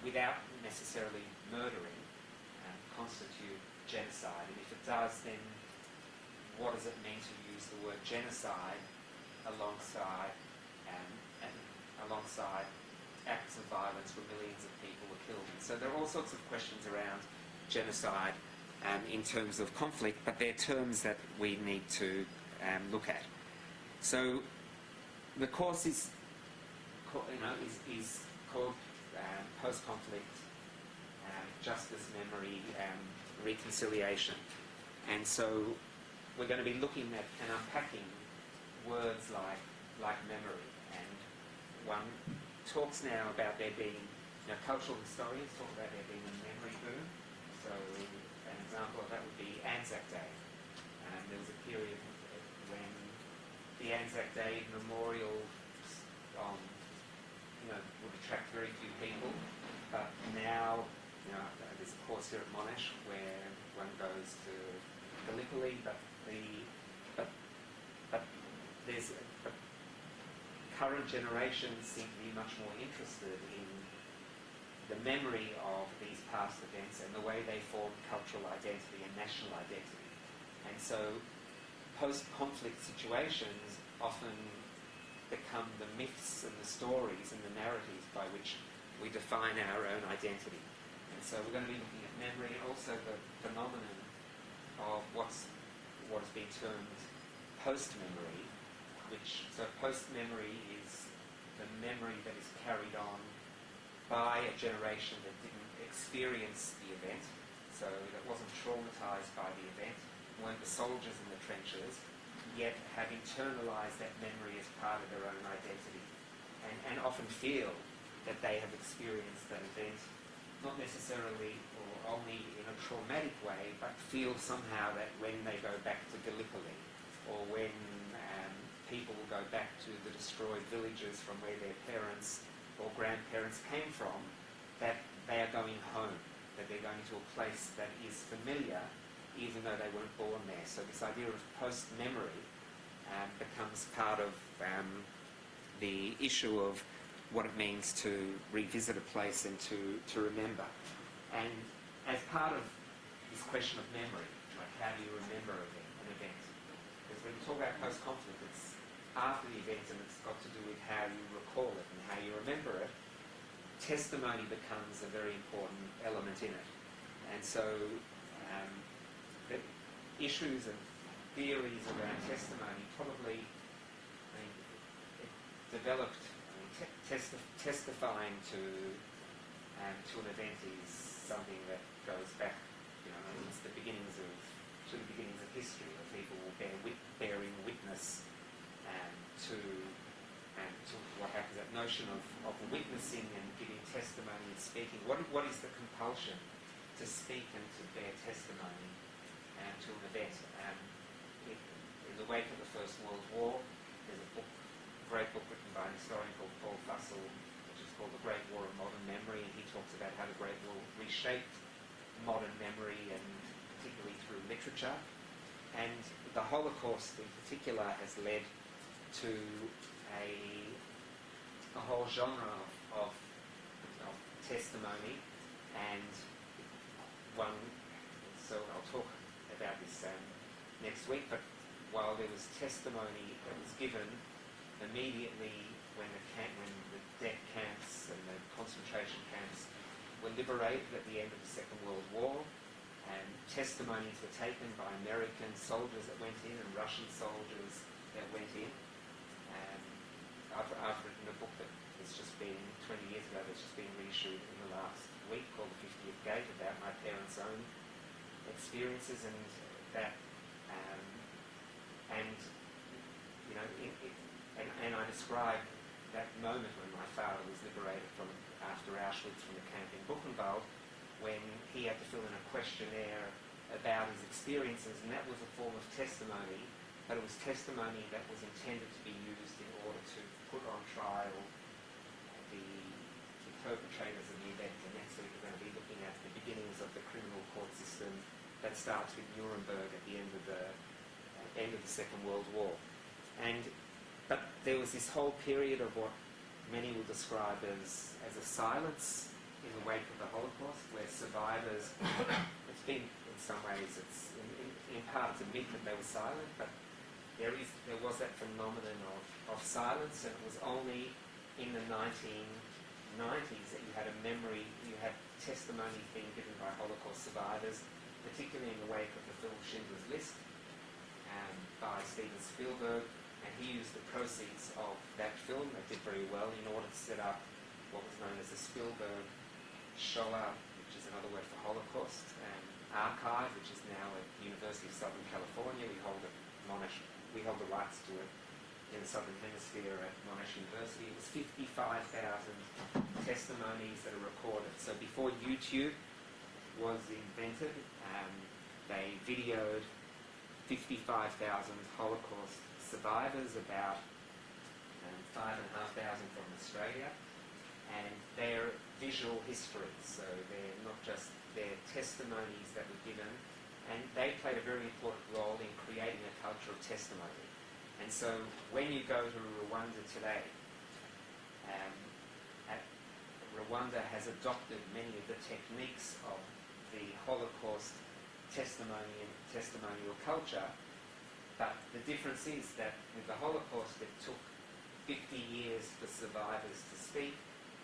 without necessarily murdering, constitute genocide? And if it does, then what does it mean to use the word genocide alongside acts of violence where millions of people were killed? And so there are all sorts of questions around genocide in terms of conflict, but they're terms that we need to look at. So the course is called post-conflict justice, memory, reconciliation. And so we're going to be looking at and unpacking words like memory. And one talks now about there being, cultural historians talk about there being a memory boom. So an example of that would be Anzac Day. There was a period when the Anzac Day memorial would attract very few people, but now, there's a course here at Monash where one goes to Gallipoli, but current generations seem to be much more interested in the memory of these past events and the way they formed cultural identity and national identity. And so post-conflict situations often become the myths and the stories and the narratives by which we define our own identity. And so we're going to be looking at memory and also the phenomenon of what has been termed post-memory, so post-memory is the memory that is carried on by a generation that didn't experience the event, so that wasn't traumatized by the event, weren't the soldiers in the trenches, yet have internalized that memory as part of their own identity, and often feel that they have experienced that event, not necessarily or only in a traumatic way, but feel somehow that when they go back to Gallipoli, or when people will go back to the destroyed villages from where their parents or grandparents came from, that they are going home, that they're going to a place that is familiar, even though they weren't born there. So this idea of post-memory becomes part of the issue of what it means to revisit a place and to remember. And as part of this question of memory, like how do you remember an event? Because when you talk about post-conflict, it's after the event and it's got to do with how you recall it and how you remember it. Testimony becomes a very important element in it. And so the issues and theories around testimony probably, it developed, testifying to an event is something that goes back, it's the beginnings of history, where people will bearing witness to what happens, that notion of witnessing and giving testimony and speaking. What is the compulsion to speak and to bear testimony to an event? In the wake of the First World War, there's a great book written by an historian called Paul Fussell, which is called The Great War of Modern Memory, and he talks about how the Great War reshaped modern memory, and particularly through literature. And the Holocaust in particular has led to a whole genre of testimony, and so I'll talk about this next week, but while there was testimony that was given immediately when the death camps and the concentration camps were liberated at the end of the Second World War, and testimonies were taken by American soldiers that went in and Russian soldiers that went in. I've written a book that has just been 20 years ago, that's just been reissued in the last week, called The 50th Gate, about my parents' own experiences, and that, and I describe that moment when my father was liberated after Auschwitz from the camp in Buchenwald, when he had to fill in a questionnaire about his experiences, and that was a form of testimony, but it was testimony that was intended to be used in order to put on trial the perpetrators of the event. And next week we're going to be looking at the beginnings of the criminal court system that starts with Nuremberg at the end of the Second World War. But there was this whole period of what many will describe as a silence in the wake of the Holocaust, where survivors, it's been, in some ways, it's in part it's a myth that they were silent, but there was that phenomenon of silence, and it was only in the 1990s that you had a memory, you had testimony being given by Holocaust survivors, particularly in the wake of the film Schindler's List by Steven Spielberg, and he used the proceeds of that film that did very well in order to set up what was known as the Spielberg Shoah, which is another word for Holocaust, archive, which is now at the University of Southern California. We hold the rights to it in the Southern Hemisphere at Monash University. It was 55,000 testimonies that are recorded. So before YouTube, was invented. They videoed 55,000 Holocaust survivors, about 5,500 from Australia, and they're visual histories, so they're not just their testimonies that were given, and they played a very important role in creating a culture of testimony. And so when you go to Rwanda today, Rwanda has adopted many of the techniques of the Holocaust testimony and testimonial culture, but the difference is that with the Holocaust it took 50 years for survivors to speak,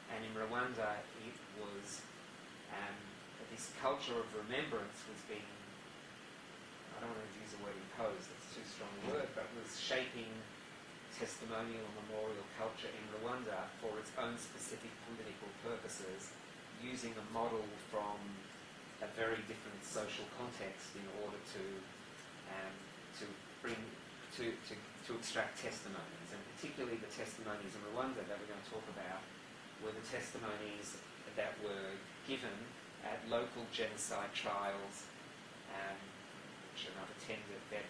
and in Rwanda it was this culture of remembrance was being, I don't want to use the word imposed, it's too strong a word, but was shaping testimonial and memorial culture in Rwanda for its own specific political purposes, using a model from a very different social context in order to extract testimonies, and particularly the testimonies in Rwanda that we're going to talk about were the testimonies that were given at local genocide trials, which I've attended. They've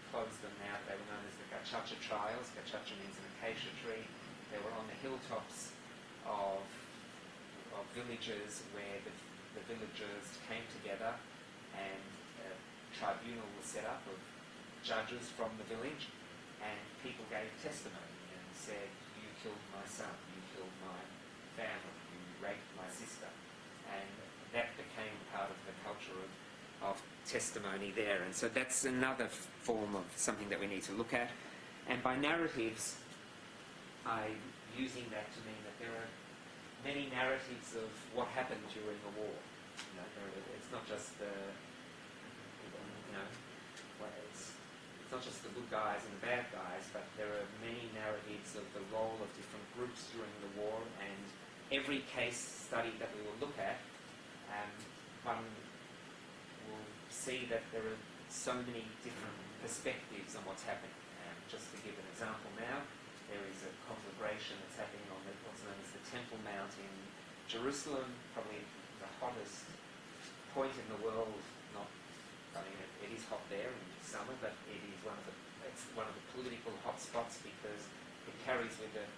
closed them now. They were known as the Gacaca trials. Gacaca means an acacia tree. They were on the hilltops of villages where the villagers came together, and a tribunal was set up of judges from the village, and people gave testimony and said, you killed my son, you killed my family, you raped my sister. And that became part of the culture of testimony there. And so that's another form of something that we need to look at. And by narratives, I'm using that to mean that there are many narratives of what happened during the war. You know, it's not just the, it's not just the good guys and the bad guys, but there are many narratives of the role of different groups during the war, and every case study that we will look at, one will see that there are so many different perspectives on what's happening. Just to give an example now, there is a conflagration that's happening on what's known as the Temple Mount in Jerusalem, probably the hottest point in the world. It is hot there in summer, but it's one of the political hotspots because it carries with it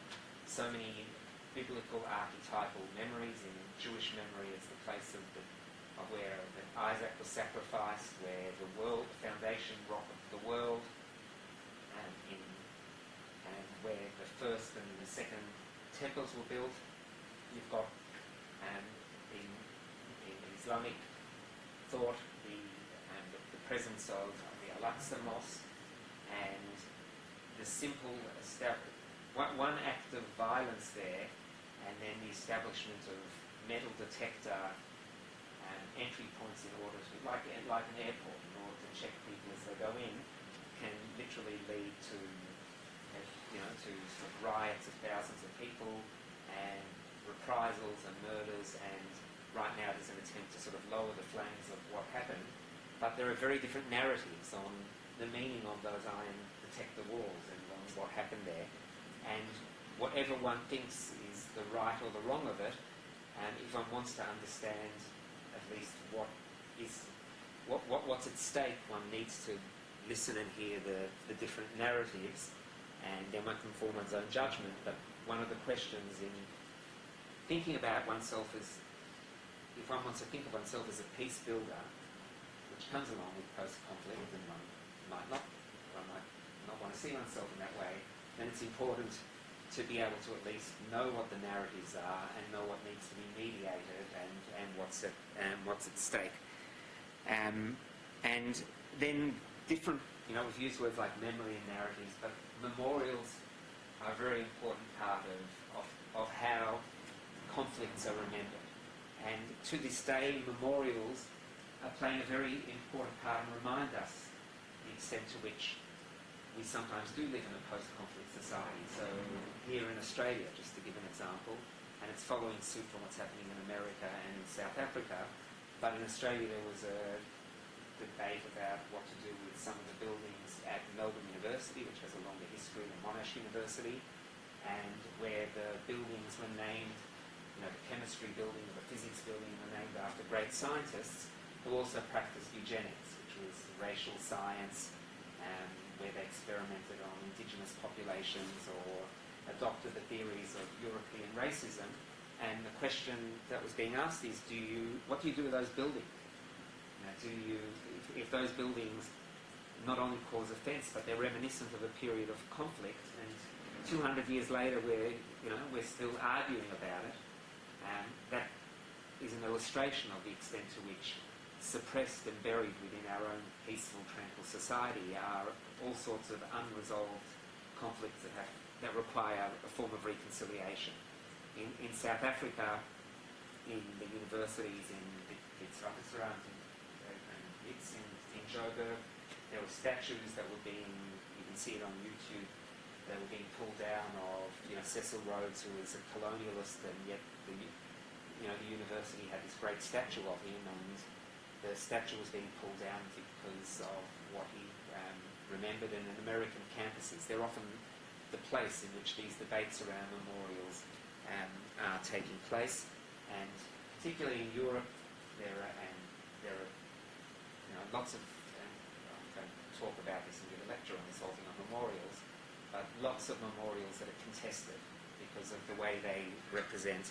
so many biblical archetypal memories. In Jewish memory, it's the place of where Isaac was sacrificed, where the foundation rock of the world, and where the first and the second temples were built. You've got in Islamic thought the presence of the Al-Aqsa Mosque, and the simple one act of violence there, and then the establishment of metal detector entry points in order to, like an airport, in order to check people as they go in, can literally lead to sort of riots of thousands of people and reprisals and murders. And right now there's an attempt to sort of lower the flames of what happened. But there are very different narratives on the meaning of those iron detector walls and on what happened there. And whatever one thinks is the right or the wrong of it, if one wants to understand at least what's at stake, one needs to listen and hear the different narratives, and then one can form one's own judgment. But one of the questions in thinking about oneself is, if one wants to think of oneself as a peace builder, which comes along with post-conflict, and one might not want to see oneself in that way, then it's important to be able to at least know what the narratives are and know what needs to be mediated and what's at stake. And then different, we've used words like memory and narratives, but memorials are a very important part of how conflicts are remembered. And to this day, memorials are playing a very important part and remind us the extent to which we sometimes do live in a post-conflict society. So here in Australia, just to give an example, and it's following suit from what's happening in America and in South Africa, but in Australia there was a debate about what to do with some of the buildings at Melbourne University, which has a longer history than Monash University, and where the buildings were named the chemistry building or the physics building were named after great scientists who also practiced eugenics, which was racial science, where they experimented on indigenous populations or adopted the theories of European racism. And the question that was being asked is, what do you do with those buildings? If those buildings not only cause offence, but they're reminiscent of a period of conflict, and 200 years later we're still arguing about it, that is an illustration of the extent to which suppressed and buried within our own peaceful, tranquil society are all sorts of unresolved conflicts that require a form of reconciliation. In South Africa, in the universities in Witwatersrand, in Joburg, there were statues that were being, you can see it on YouTube, they were being pulled down of Cecil Rhodes, who was a colonialist, and yet the university had this great statue of him, and the statue was being pulled down because of what he remembered. And in American campuses, they're often the place in which these debates around memorials are taking place. And particularly in Europe, there are lots of, I don't talk about this and give a lecture on this whole thing on memorials, but lots of memorials that are contested because of the way they represent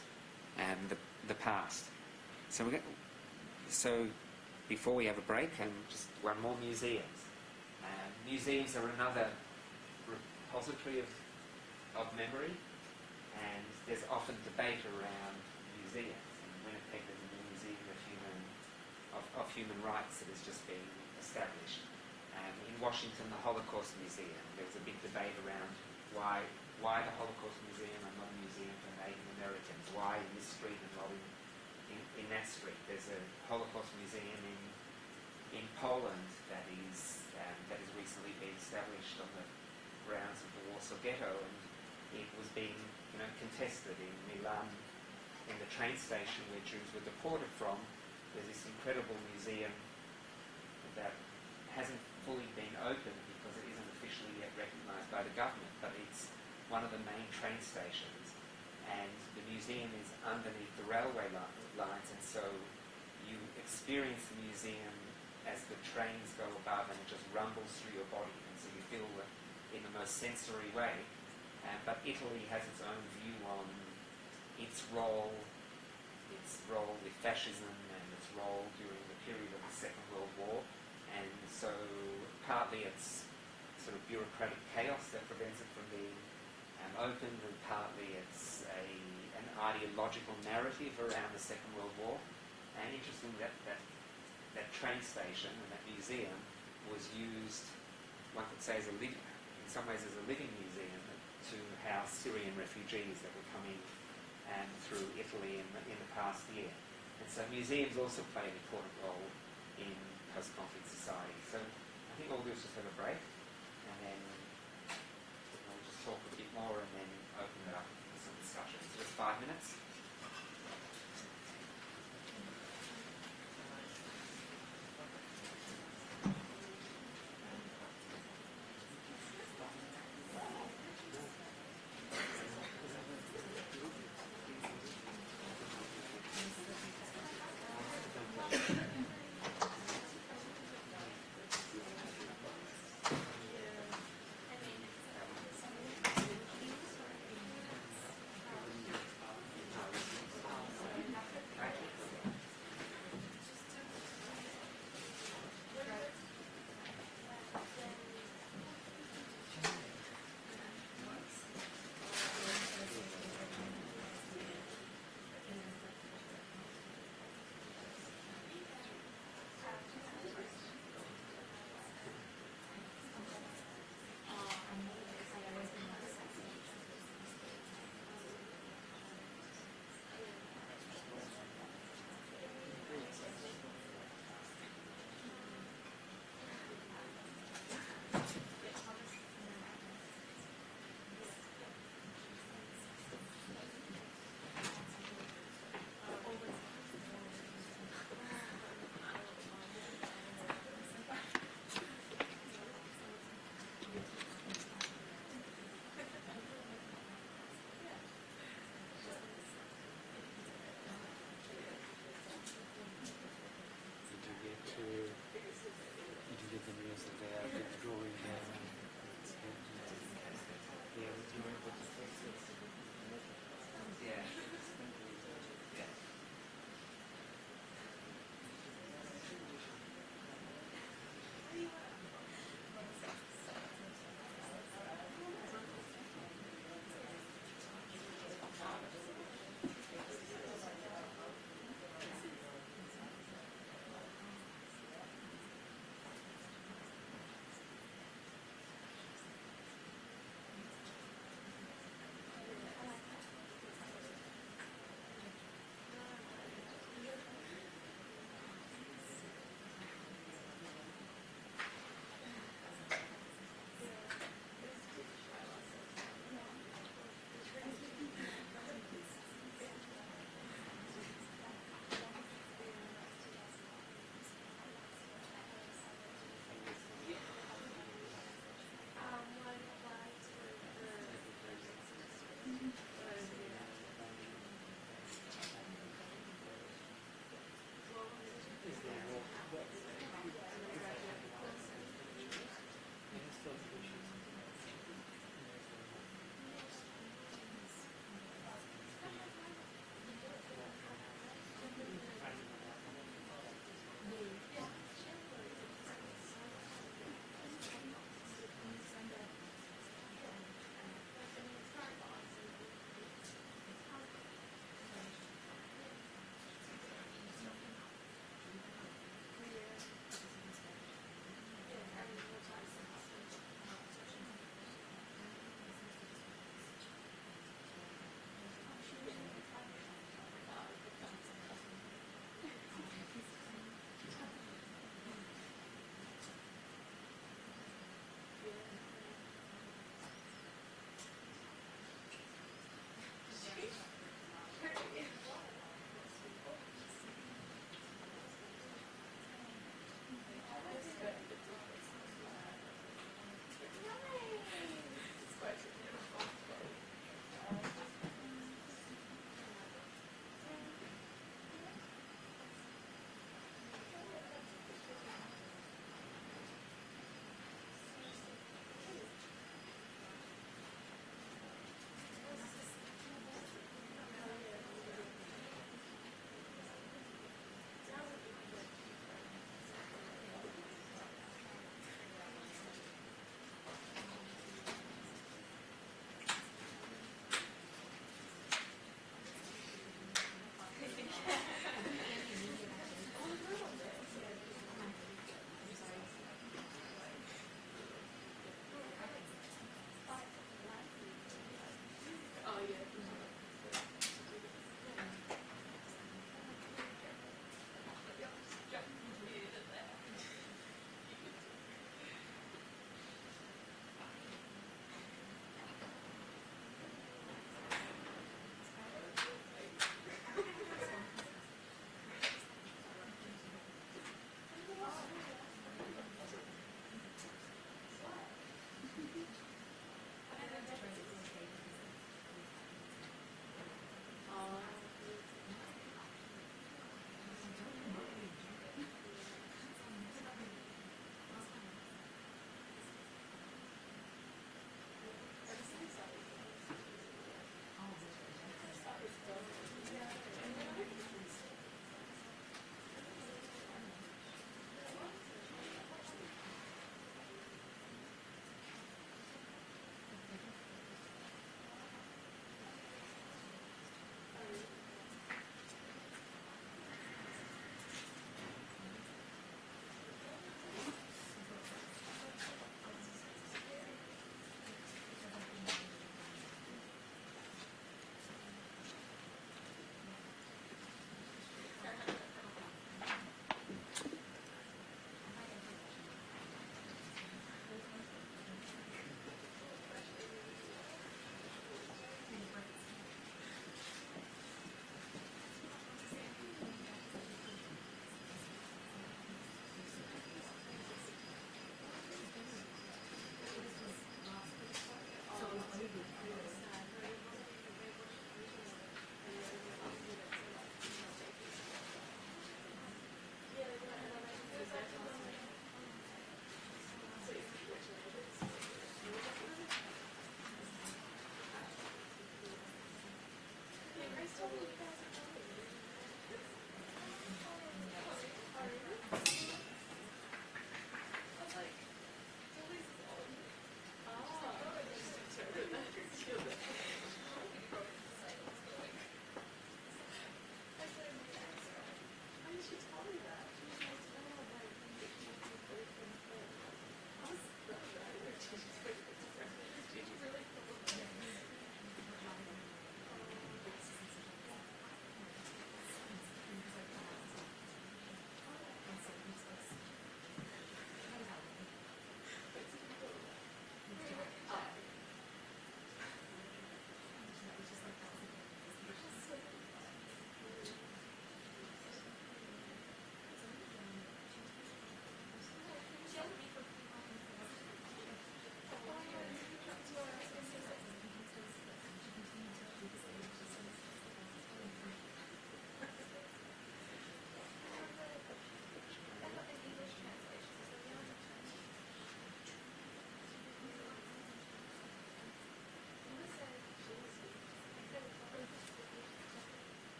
the past. So before we have a break, and just one more, museums. Museums are another repository of memory, and there's often debate around museums. And Winnipeg is a museum of human rights that has just been established. In Washington, the Holocaust Museum, there was a big debate around why the Holocaust Museum and not a museum for Native Americans, why in this street and not in that street. There's a Holocaust Museum in Poland that is recently been established on the grounds of the Warsaw Ghetto, and it was being contested in Milan, in the train station where Jews were deported from. There's this incredible museum that hasn't fully been opened because it isn't officially yet recognised by the government, but it's one of the main train stations, and the museum is underneath the railway lines, and so you experience the museum as the trains go above, and it just rumbles through your body, and so you feel it in the most sensory way. But Italy has its own view on its role with fascism and its role during the period of the Second World War, and so partly it's sort of bureaucratic chaos that prevents it from being opened, and partly it's an ideological narrative around the Second World War. And interesting that train station and that museum was used, one could say, in some ways as a living museum to house Syrian refugees that were coming through Italy in the past year. And so museums also play an important role in post-conflict society. So I think what we'll do is just have a break, and then we'll just talk a bit more and then open it up for some discussion. So just 5 minutes.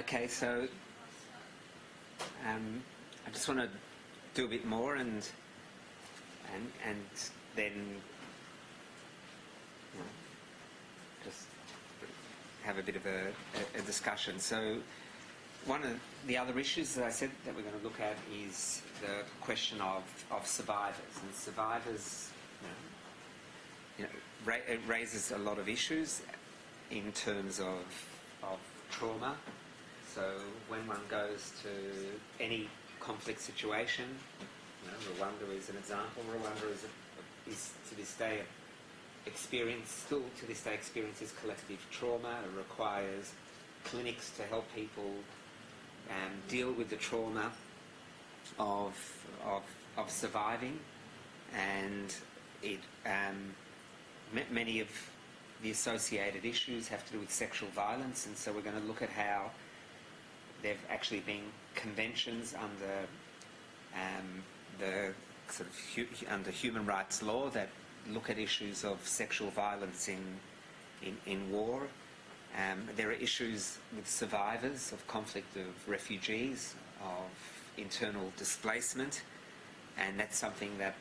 Okay, so I just want to do a bit more and then just have a bit of a discussion. So one of the other issues that I said that we're going to look at is the question of survivors. And survivors, it raises a lot of issues in terms of trauma. So when one goes to any conflict situation, Rwanda is an example. Rwanda is to this day still to this day experiences collective trauma. It requires clinics to help people deal with the trauma of surviving, and many of the associated issues have to do with sexual violence, and so we're going to look at how there have actually been conventions under the sort of under human rights law that look at issues of sexual violence in war. There are issues with survivors of conflict, of refugees, of internal displacement, and that's something that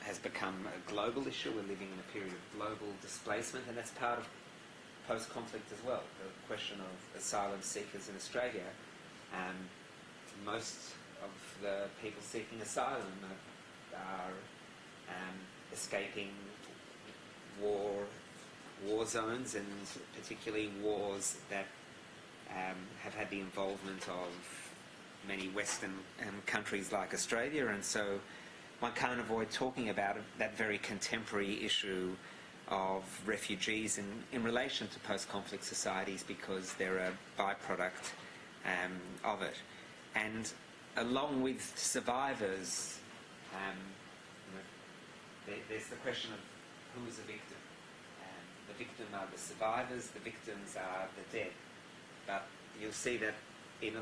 has become a global issue. We're living in a period of global displacement, and that's part of post-conflict as well. The question of asylum seekers in Australia, most of the people seeking asylum are escaping war zones, and particularly wars that have had the involvement of many Western countries like Australia, and so one can't avoid talking about that very contemporary issue of refugees in relation to post-conflict societies, because they're a byproduct of it. And along with survivors, there's the question of who is a victim. The victim are the survivors, the victims are the dead. But you'll see that in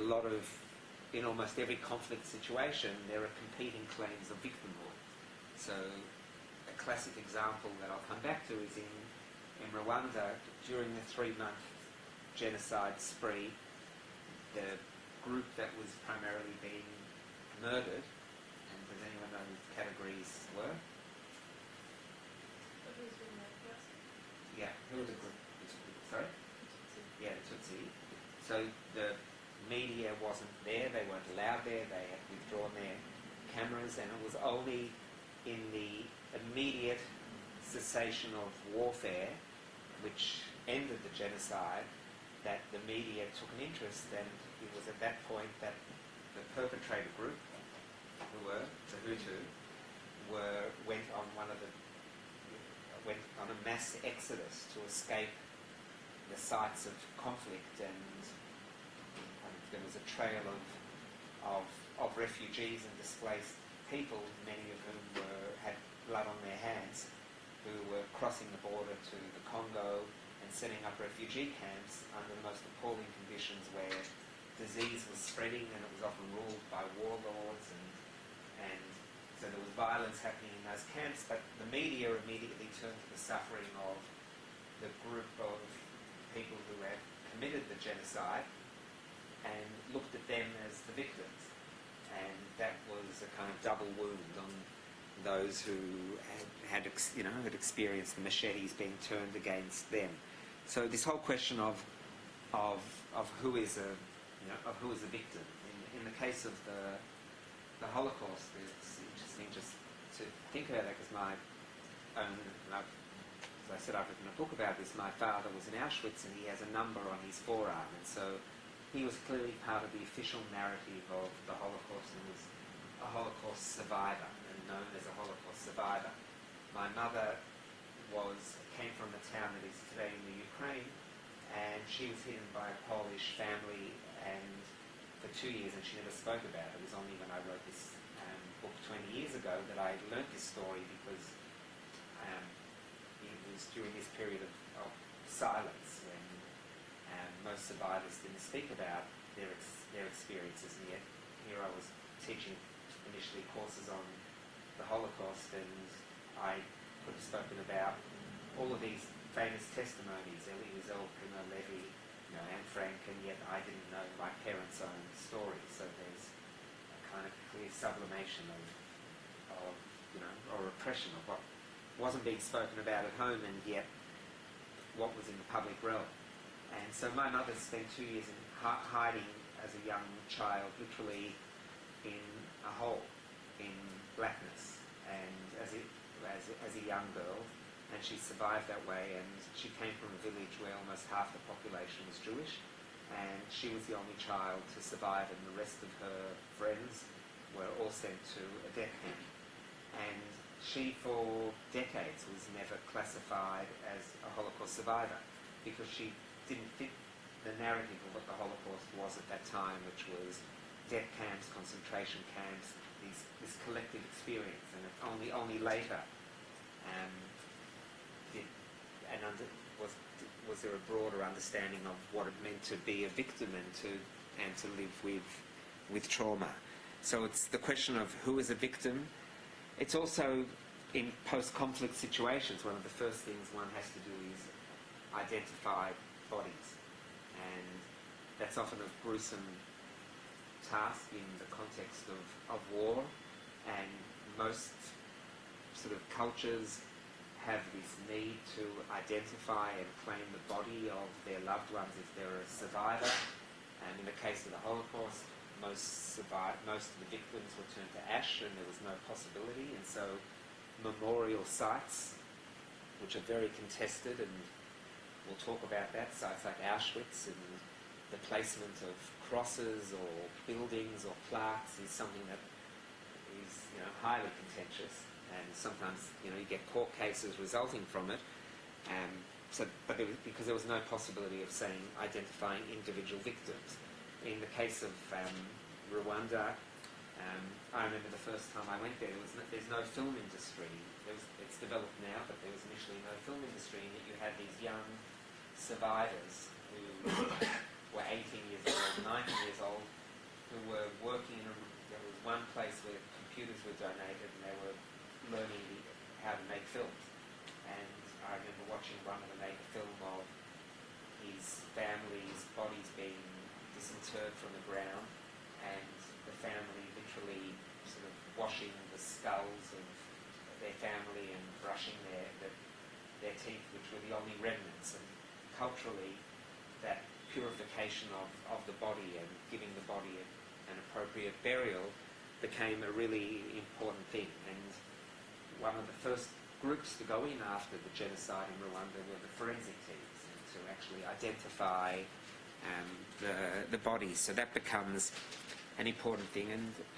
almost every conflict situation, there are competing claims of victimhood. So a classic example that I'll come back to is in Rwanda, during the 3-month genocide spree, the group that was primarily being murdered, and does anyone know who the categories were? Yeah, who was the group? Sorry? Yeah, the Tutsi. So the media wasn't there, they weren't allowed there, they had withdrawn their cameras, and it was only in the immediate cessation of warfare, which ended the genocide, that the media took an interest, and it was at that point that the perpetrator group, who were the Hutu, went on a mass exodus to escape the sites of conflict, and there was a trail of refugees and displaced people, many of whom had blood on their hands, who were crossing the border to the Congo and setting up refugee camps under the most appalling conditions, where disease was spreading and it was often ruled by warlords, and so there was violence happening in those camps. But the media immediately turned to the suffering of the group of people who had committed the genocide and looked at them as the victims, and that was a kind of double wound on those who had experienced the machetes being turned against them. So this whole question of who is a victim in the case of the Holocaust, it's interesting just to think about that, because as I said, I've written a book about this. My father was in Auschwitz, and he has a number on his forearm, and so he was clearly part of the official narrative of the Holocaust, and was a Holocaust survivor and known as a Holocaust survivor. My mother came from the town that is today in the Ukraine, and she was hidden by a Polish family and for 2 years, and she never spoke about it. It was only when I wrote this book 20 years ago that I learnt this story, because it was during this period of silence when most survivors didn't speak about their experiences, and yet here I was teaching initially courses on the Holocaust, and I could have spoken about all of these famous testimonies, Elie Wiesel, Primo Levi, Anne Frank, and yet I didn't know my parents' own story. So there's a kind of clear sublimation of or repression of what wasn't being spoken about at home, and yet what was in the public realm. And so my mother spent 2 years in hiding as a young child, literally in a hole in blackness, and as a young girl, and she survived that way. And she came from a village where almost half the population was Jewish, and she was the only child to survive, and the rest of her friends were all sent to a death camp. And she, for decades, was never classified as a Holocaust survivor because she didn't fit the narrative of what the Holocaust was at that time, which was death camps, concentration camps, this collective experience. And it only later was there a broader understanding of what it meant to be a victim and to live with trauma. So it's the question of who is a victim. It's also, in post-conflict situations, one of the first things one has to do is identify bodies. And that's often a gruesome task in the context of war. And most sort of cultures have this need to identify and claim the body of their loved ones if they're a survivor. And in the case of the Holocaust, most of the victims were turned to ash, and there was no possibility. And so memorial sites, which are very contested, and we'll talk about that, sites like Auschwitz, and the placement of crosses or buildings or plaques is something that is highly contentious, and sometimes you get court cases resulting from it. Because there was no possibility of identifying individual victims. In the case of Rwanda, I remember the first time I went there, there's no film industry. It's developed now, but there was initially no film industry, and yet you had these young survivors who were 18 years old, 19 years old, who were working there was one place where computers were donated, and they were learning how to make films. And I remember watching one of them make a film of his family's bodies being disinterred from the ground, and the family literally sort of washing the skulls of their family and brushing their teeth, which were the only remnants. And culturally, that purification of the body and giving the body an appropriate burial became a really important thing. And one of the first groups to go in after the genocide in Rwanda were the forensic teams, to actually identify the bodies. So that becomes an important thing.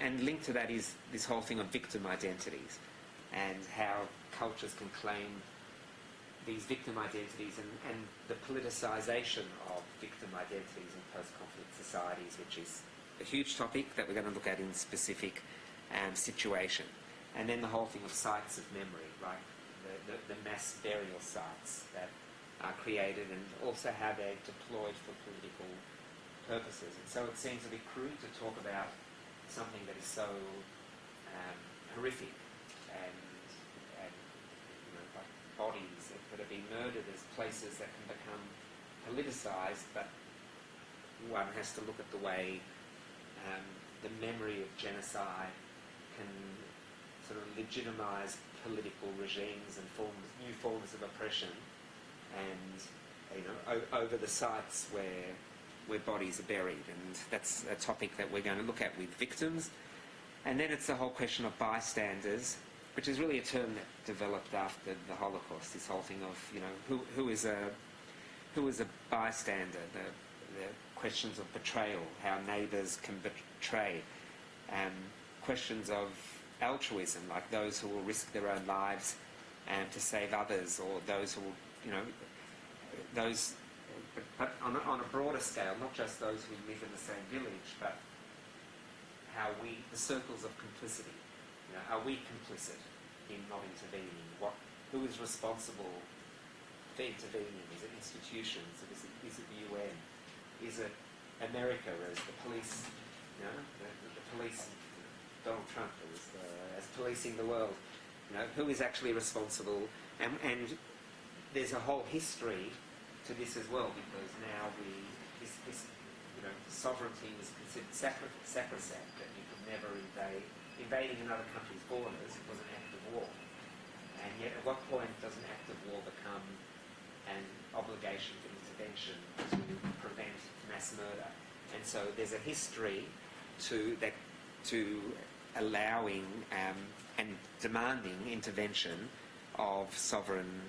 And linked to that is this whole thing of victim identities, and how cultures can claim these victim identities, and the politicisation of victim identities in post-conflict societies, which is a huge topic that we're going to look at in specific situation. And then the whole thing of sites of memory, right? The mass burial sites that are created, and also how they're deployed for political purposes. And so it seems a bit crude to talk about something that is so horrific and like bodies that have been murdered as places that can become politicised, but one has to look at the way the memory of genocide can sort of legitimise political regimes and new forms of oppression, and over the sites where bodies are buried. And that's a topic that we're going to look at with victims. And then it's the whole question of bystanders, which is really a term that developed after the Holocaust. This whole thing of who is a bystander, the questions of betrayal, how neighbours can betray, questions of altruism, like those who will risk their own lives to save others, or those who will, but on a broader scale, not just those who live in the same village, but how the circles of complicity. Are we complicit in not intervening? Who is responsible for intervening? Is it institutions? Is it the UN? Is it America as the police? The police, Donald Trump as policing the world. Who is actually responsible? And there's a whole history to this as well, because now this sovereignty was considered sacrosanct, that you could never invade. Invading another country's borders was an act of war. And yet, at what point does an act of war become an obligation for intervention to prevent mass murder? And so there's a history to allowing and demanding intervention of sovereign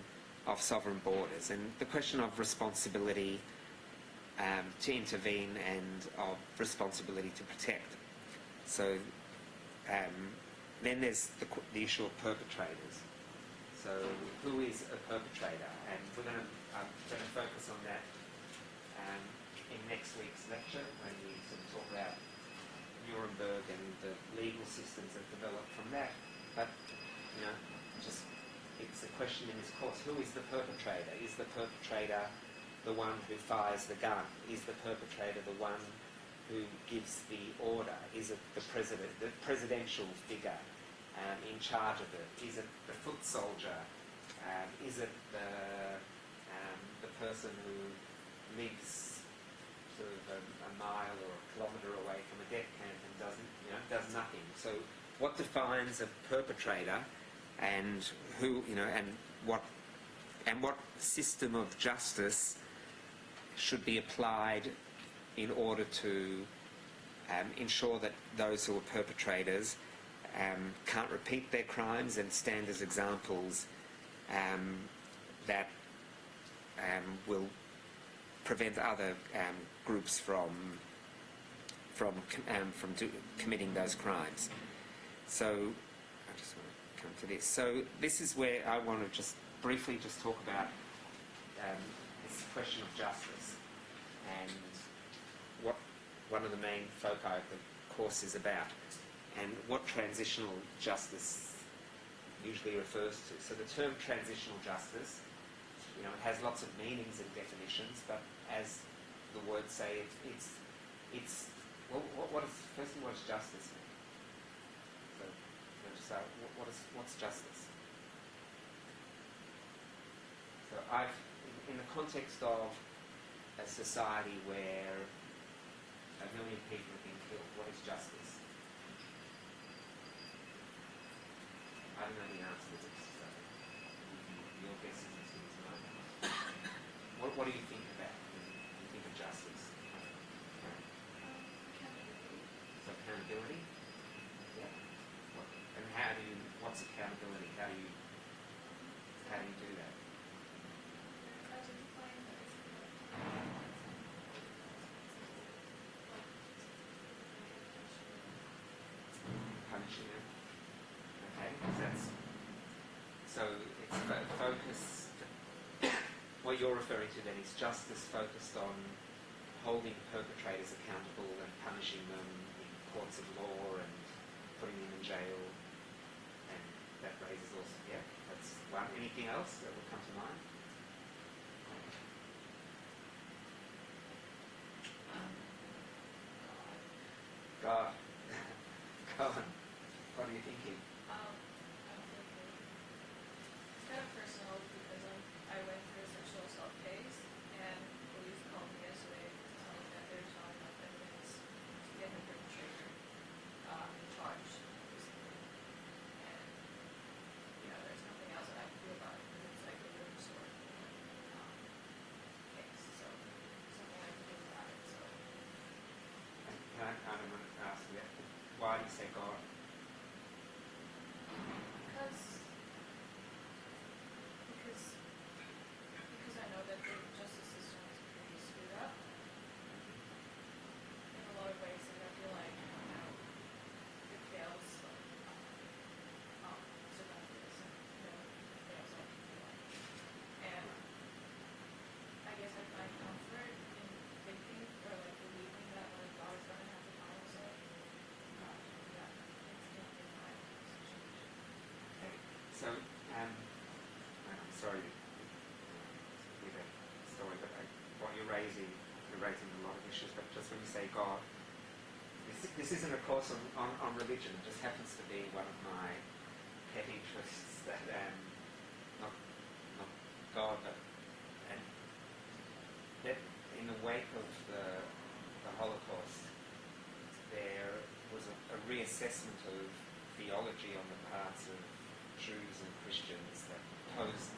borders, and the question of responsibility to intervene and of responsibility to protect. So then there's the issue of perpetrators. So who is a perpetrator? And we're going to focus on that in next week's lecture, when we sort of talk about Nuremberg and the legal systems that developed from that. But it's a question in this course: who is the perpetrator? Is the perpetrator the one who fires the gun? Is the perpetrator the one who gives the order? Is it the president, the presidential figure in charge of it? Is it the foot soldier? Is it the person who lives sort of a mile or a kilometre away from a death camp and does nothing? So what defines a perpetrator, and who, and what system of justice should be applied in order to ensure that those who are perpetrators can't repeat their crimes and stand as examples that will prevent other groups from committing those crimes. So I just want to come to this. So this is where I want to just briefly talk about this question of justice and what one of the main foci of the course is about, and what transitional justice usually refers to. So the term transitional justice, it has lots of meanings and definitions, but as the words say, it's what does justice mean? So what's justice? So in the context of a society where 1 million people have been killed, what is justice? I don't know the answer to this, so your guess is as good as mine. What do you think about when you think of justice? Accountability. So accountability? Yeah. And what's accountability? How do you do that? Identifying those Punishing them. Okay, so it's focus. What you're referring to then is justice focused on holding perpetrators accountable and punishing them in courts of law and putting them in jail, and that raises also, that's one. Anything else that will come to mind? God. Go on. What are you thinking? I'm thinking it's kind of personal because I went through a sexual assault case, and police called me yesterday to tell me that there's not enough evidence to get the perpetrator charged recently. And there's nothing else that I can do about it because it's like a really short case. So there's nothing I can do about it. So I don't want to ask you that. Why do you say God? Because I know that the justice system is pretty screwed up in a lot of ways, and I feel like it fails survivors, it fails all people. And I guess I find comfort in thinking or like believing that God is going to have the final say. Yeah, it's in my situation. Okay. So, I'm sorry to give a story, but what you're raising a lot of issues, but just when you say God, this isn't a course on religion, it just happens to be one of my pet interests, that not God, but and that in the wake wake of the Holocaust, there was a reassessment of theology on the parts of Jews and Christians that posed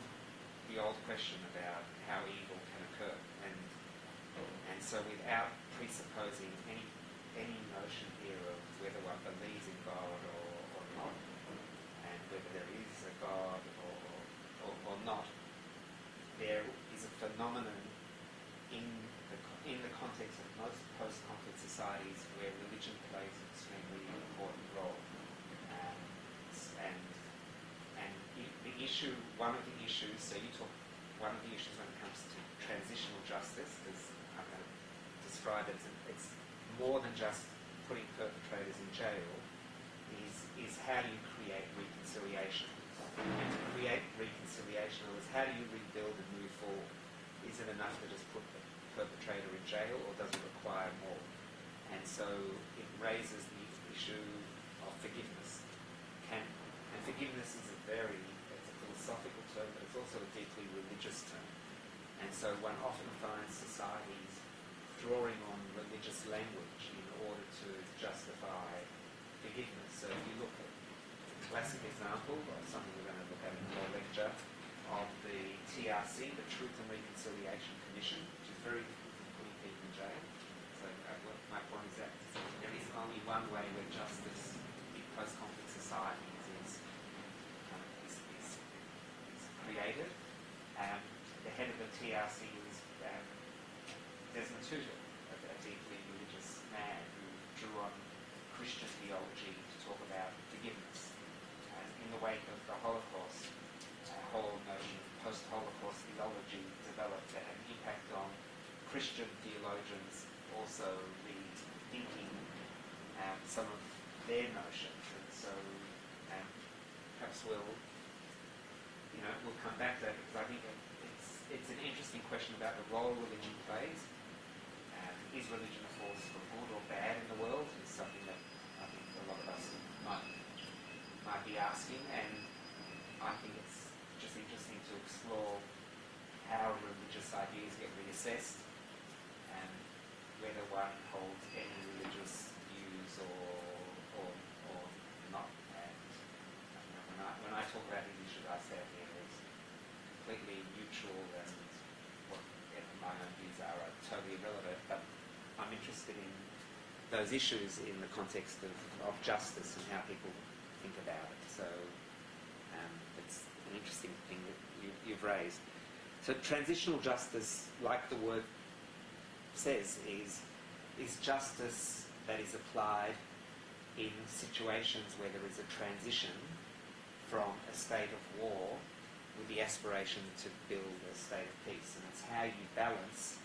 the old question about how evil can occur. And so without presupposing any notion here of whether one believes in God or not, and whether there is a God or not, there is a phenomenon in the context of most post-conflict societies where religion plays an extremely important role. And the issue, one of the issues, so you talk, one of the issues when it comes to transitional justice, because I'm going to describe it, it's more than just putting perpetrators in jail, is how do you create reconciliation? And to create reconciliation, is how do you rebuild and move forward? Is it enough to just put the perpetrator in jail, or does it require more? And so it raises the issue of forgiveness. And forgiveness is it's a philosophical term, but it's also a deeply religious term. And so one often finds societies drawing on religious language in order to justify forgiveness. So if you look at a classic example of something we're going to look at in our lecture of the TRC, the Truth and Reconciliation Commission, which is very different from putting people in jail. So my point is that there is only one way where justice in post-conflict societies is created. The head of the TRC was Desmond Tutu, a deeply religious man who drew on Christian theology to talk about forgiveness. And in the wake of the Holocaust, a whole notion of post-Holocaust theology developed that had an impact on Christian theologians also rethinking some of their notions. And so perhaps we'll come back to that, because I think it's an interesting question about the role religion plays. Is religion a force for good or bad in the world? Is something that I think a lot of us might be asking, and I think it's just interesting to explore how religious ideas get reassessed and whether one holds any religious views or not. And when I talk about these issues, I say it here as completely neutral, and whatever my own views are totally irrelevant, but I'm interested in those issues in the context of justice and how people think about it. So it's an interesting thing that you've raised. So transitional justice, like the word says, is justice that is applied in situations where there is a transition from a state of war with the aspiration to build a state of peace. And it's how you balance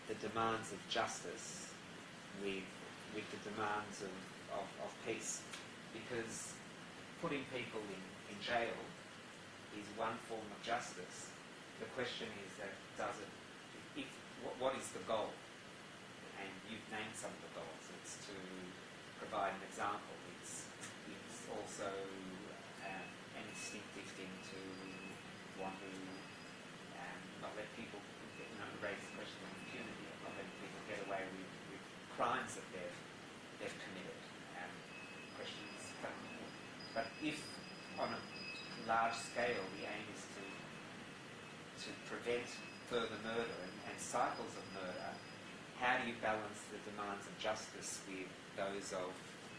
the demands of justice with the demands of peace. Because putting people in jail is one form of justice. The question is that what is the goal? And you've named some of the goals. It's to provide an example. It's also an instinctive thing to want to not let people, raise the question of impunity, not letting people get away with crimes that they've committed. Questions. But if on a large scale the aim is to prevent further murder and cycles of murder, how do you balance the demands of justice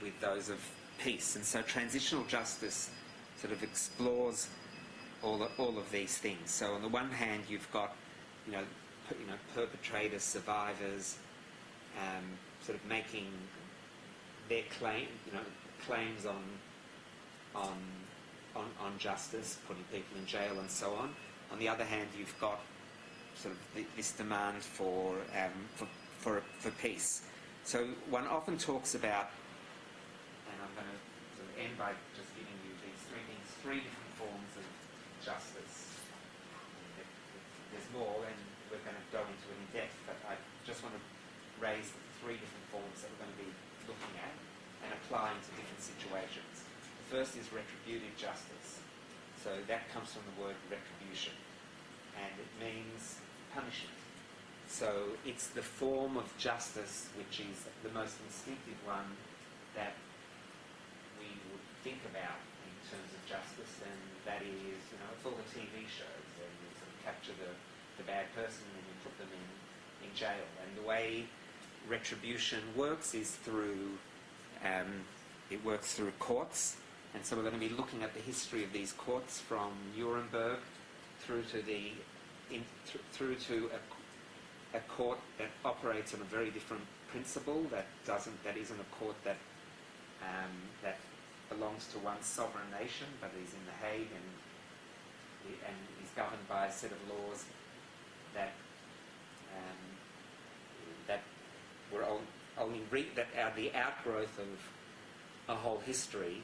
with those of peace? And so transitional justice sort of explores all of these things. So on the one hand, you've got perpetrators, survivors, sort of making their claims on justice, putting people in jail and so on. On the other hand, you've got sort of this demand for peace. So one often talks about, and I'm going to sort of end by just giving you these three things, three different forms of justice. There's more, and we're going to go into it in depth, but I just want to raise the three different forms that we're going to be looking at and applying to different situations. The first is retributive justice. So that comes from the word retribution, and it means punishment. so it's the form of justice which is the most instinctive one that we would think about in terms of justice, and that is, it's all the TV shows, and you sort of capture the bad person and you put them in jail. And the way retribution works is through courts, and so we're going to be looking at the history of these courts from Nuremberg through to a court that operates on a very different principle, that isn't a court that belongs to one sovereign nation, but is in The Hague and is governed by a set of laws that were that are the outgrowth of a whole history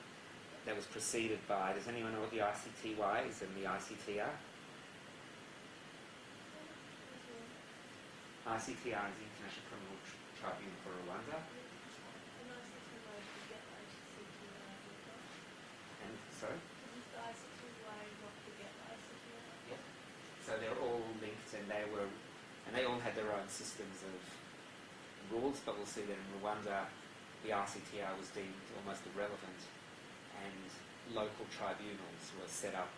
that was preceded by. Does anyone know what the ICTY is and the ICTR? ICTR is the International Criminal Tribunal for Rwanda. And sorry? Yep. So they're all linked, and they all had their own systems of rules, but we'll see that in Rwanda the ICTR was deemed almost irrelevant, and local tribunals were set up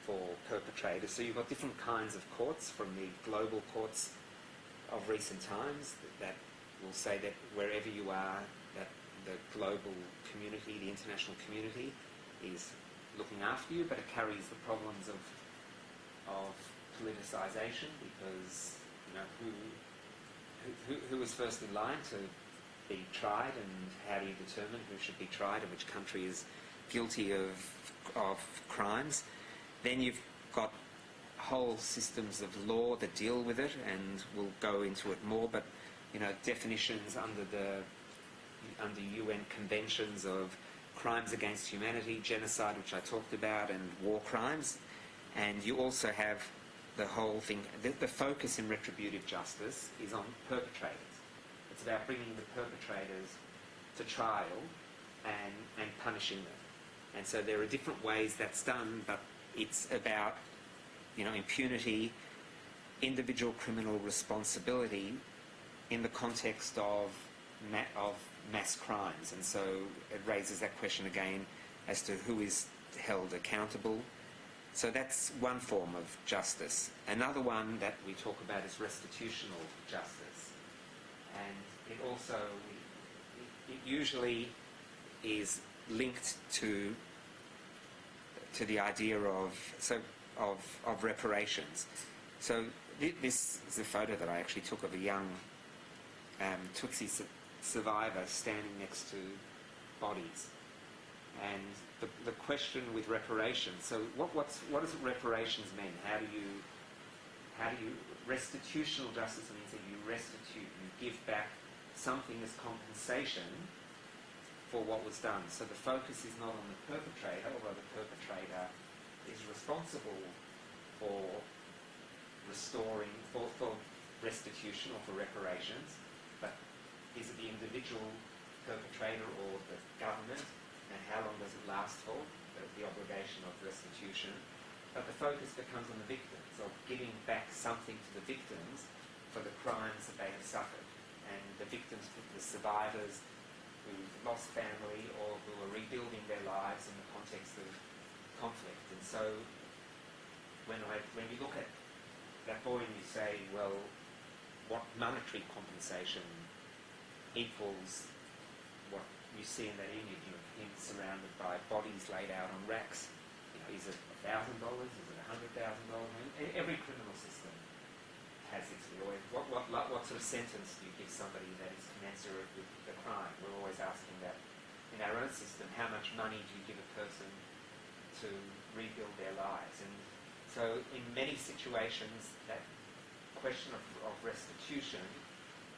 for perpetrators. So you've got different kinds of courts, from the global courts of recent times that will say that wherever you are, that the global community, the international community, is looking after you, but it carries the problems of politicisation, because who is first in line to be tried, and how do you determine who should be tried and which country is guilty of crimes? Then you've got whole systems of law that deal with it, and we'll go into it more, but definitions under UN conventions of crimes against humanity, genocide, which I talked about, and war crimes. And you also have the whole thing, the focus in retributive justice is on perpetrators. It's about bringing the perpetrators to trial and punishing them. And so there are different ways that's done, but it's about impunity, individual criminal responsibility in the context of mass crimes. And so it raises that question again as to who is held accountable. So that's one form of justice. Another one that we talk about is restitutional justice. And it usually is linked to the idea of reparations. So this is a photo that I actually took of a young Tutsi survivor standing next to bodies. And the question with reparations, so what does reparations mean? How do you restitutional justice means that you restitute, you give back something as compensation for what was done. So the focus is not on the perpetrator, although the perpetrator is responsible for restoring, for restitution or for reparations, but is it the individual perpetrator or the government, and how long does it last for, the obligation of restitution? But the focus becomes on the victims, of giving back something to the victims for the crimes that they have suffered. And the victims, the survivors who've lost family or who are rebuilding their lives in the context of conflict. And so when you look at that boy and you say, well, what monetary compensation equals what you see in that image of him surrounded by bodies laid out on racks? Is it $1,000? Is it $100,000? Every criminal system has its lawyer. What sort of sentence do you give somebody that is commensurate with the crime? We're always asking that in our own system. How much money do you give a person to rebuild their lives? And so in many situations, that question of restitution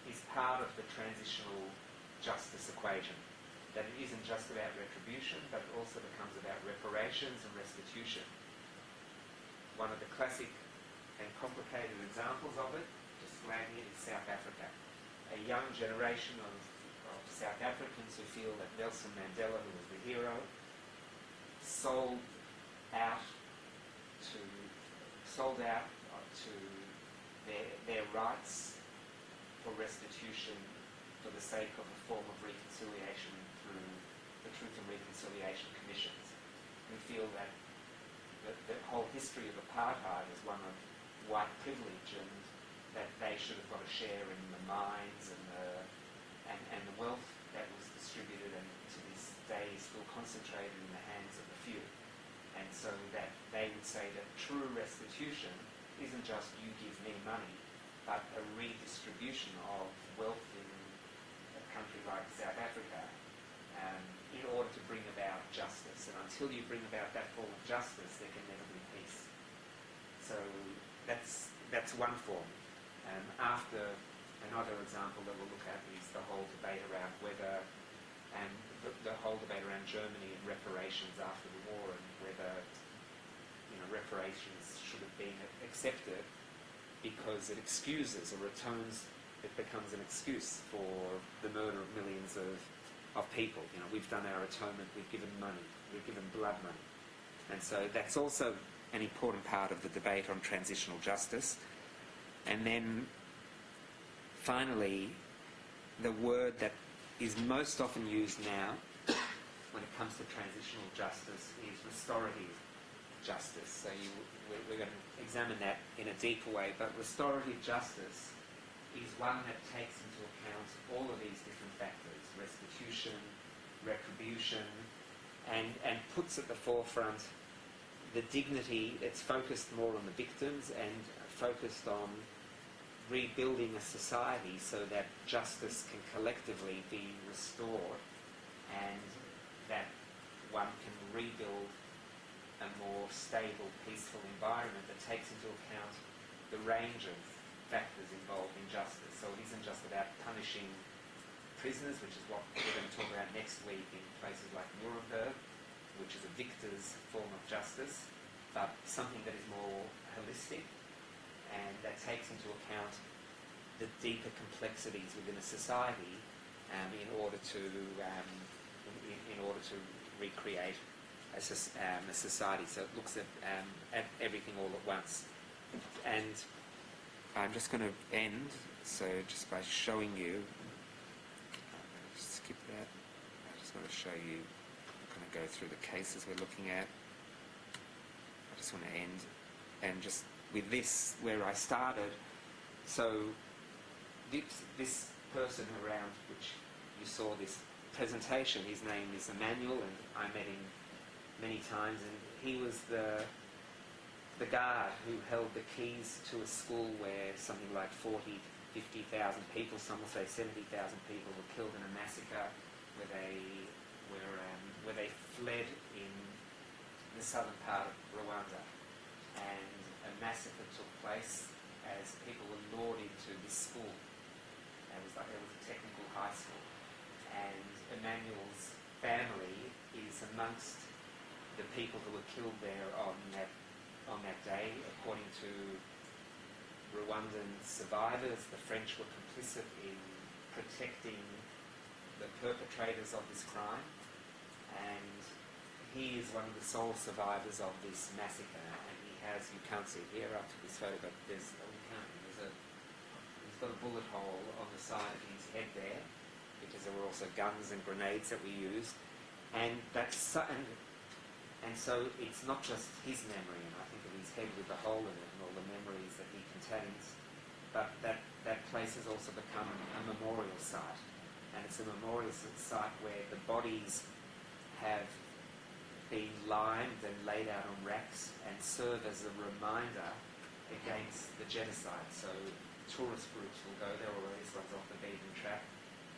is part of the transitional justice equation. That it isn't just about retribution, but it also becomes about reparations and restitution. One of the classic and complicated examples of it, just flagging it, is South Africa. A young generation of South Africans who feel that Nelson Mandela, who was the hero, sold out to their rights for restitution for the sake of a form of reconciliation through the Truth and Reconciliation Commissions. We feel that the whole history of apartheid is one of white privilege, and that they should have got a share in the mines and the wealth that was distributed, and to this day is still concentrated in the hands of the few. And so that they would say that true restitution isn't just you give me money, but a redistribution of wealth in a country like South Africa in order to bring about justice. And until you bring about that form of justice, there can never be peace. So that's one form. After another example that we'll look at is the whole debate around whether, and the whole debate around Germany and reparations after the war, and whether reparations should have been accepted because it excuses or atones. It becomes an excuse for the murder of millions of people. We've done our atonement, we've given money, we've given blood money. And so that's also an important part of the debate on transitional justice. And then finally, the word that is most often used now when it comes to transitional justice is restorative justice. So we're going to examine that in a deeper way, but restorative justice is one that takes into account all of these different factors: restitution, retribution, and puts at the forefront the dignity. It's focused more on the victims and focused on rebuilding a society so that justice can collectively be restored, and that one can rebuild a more stable, peaceful environment that takes into account the range of factors involved in justice. So it isn't just about punishing prisoners, which is what we're going to talk about next week in places like Nuremberg, which is a victor's form of justice, but something that is more holistic and that takes into account the deeper complexities within a society in order to recreate a society. So it looks at everything all at once. And I'm just going to end just by showing you. I'm going to skip that. I just want to show you. I'm going to go through the cases we're looking at. I just want to end and just with this where I started. So this person around which you saw this presentation, his name is Emmanuel, and I met him many times, and he was the guard who held the keys to a school where something like 40,000 to 50,000 people, some will say 70,000 people, were killed in a massacre where they fled in the southern part of Rwanda, and a massacre took place as people were lured into this school. It was a technical high school, and Emmanuel's family is amongst the people who were killed there on that day. According to Rwandan survivors, the French were complicit in protecting the perpetrators of this crime, and he is one of the sole survivors of this massacre, and he has, you can't see it here after this photo, but he's got a bullet hole on the side of his head there, because there were also guns and grenades that we used, and so it's not just his memory, and I think of his head with the hole in it and all the memories that he contains, but that place has also become a memorial site, and it's a memorial site where the bodies have been limed and laid out on racks and serve as a reminder against the genocide. So tourist groups will go there, or this one's off the beaten track,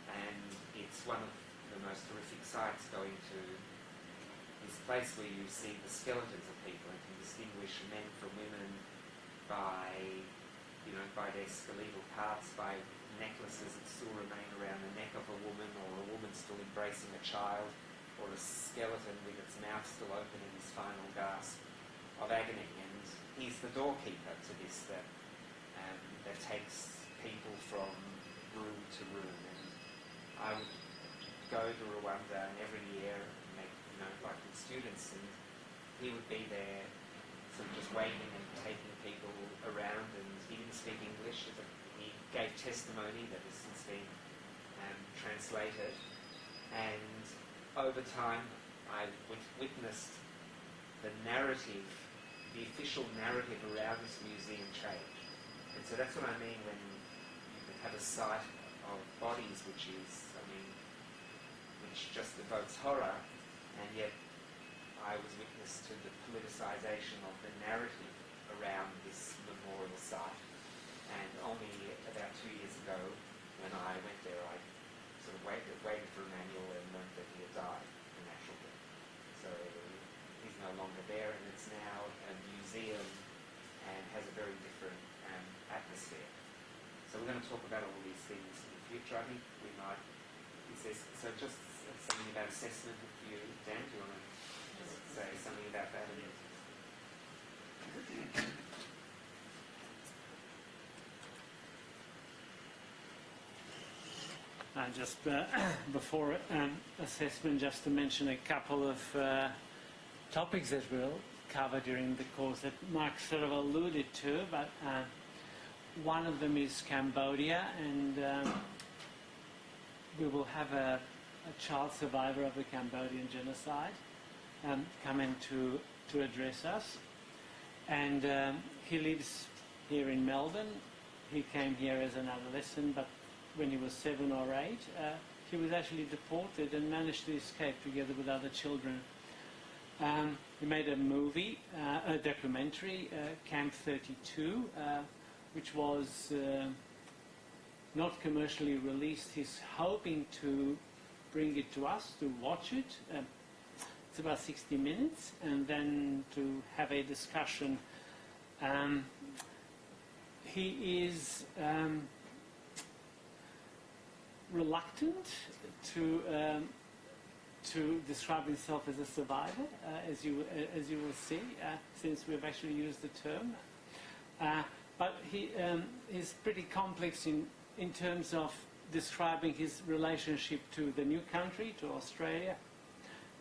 and it's one of the most horrific sights, going to this place where you see the skeletons of people and can distinguish men from women by their skeletal parts, by necklaces that still remain around the neck of a woman, or a woman still embracing a child, or a skeleton with its mouth still open in his final gasp of agony. And he's the doorkeeper to this that takes people from room to room. And I would go to Rwanda every year, like with students, and he would be there sort of just waiting and taking people around, and he didn't speak English. He gave testimony that has since been translated. And over time, I witnessed the narrative, the official narrative around this museum change. And so that's what I mean when you can have a site of bodies which just evokes horror, and yet I was witness to the politicization of the narrative around this memorial site. And only about 2 years ago, when I went there, I sort of waited for Emmanuel and learned that he had died a natural death. So he's no longer there, and it's now a museum and has a very different atmosphere. So we're going to talk about all these things in the future. I think we might. So just something about assessment with you, Dan. Do you want to just say something about that? Just before assessment, just to mention a couple of topics that we'll cover during the course that Mark sort of alluded to, but one of them is Cambodia, and we will have a child survivor of the Cambodian genocide come in to address us. And he lives here in Melbourne. He came here as an adolescent, but when he was 7 or 8, he was actually deported and managed to escape together with other children. He made a movie, a documentary, Camp 32, which was not commercially released. He's hoping to bring it to us to watch it. It's about 60 minutes, and then to have a discussion. He is reluctant to describe himself as a survivor, as you will see, since we've actually used the term. But he is pretty complex in terms of describing his relationship to the new country, to Australia,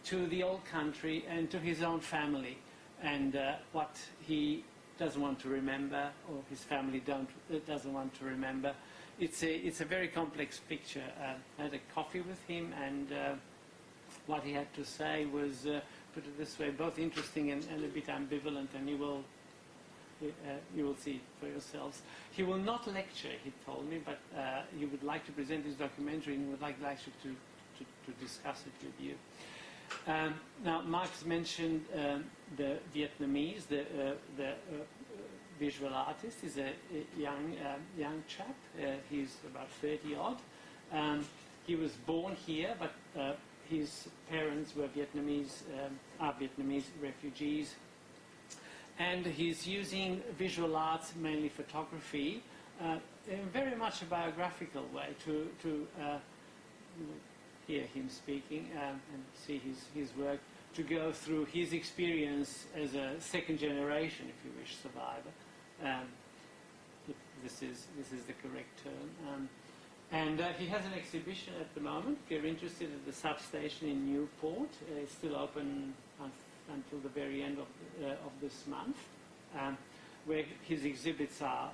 to the old country, and to his own family, and what he doesn't want to remember, or his family doesn't want to remember. It's a very complex picture. I had a coffee with him, and what he had to say was, put it this way, both interesting and a bit ambivalent, and you will see for yourselves. He will not lecture, he told me, but he would like to present his documentary and would like actually to discuss it with you. Now, Mark's mentioned the Vietnamese, the visual artist. He's a young chap. He's about 30 odd. He was born here, but his parents were Vietnamese, are Vietnamese refugees. And he's using visual arts, mainly photography, in very much a biographical way to hear him speaking and see his work, to go through his experience as a second generation, if you wish, survivor. If this is the correct term. And he has an exhibition at the moment. If you're interested, at the substation in Newport. It's still open until the very end of this month, where his exhibits are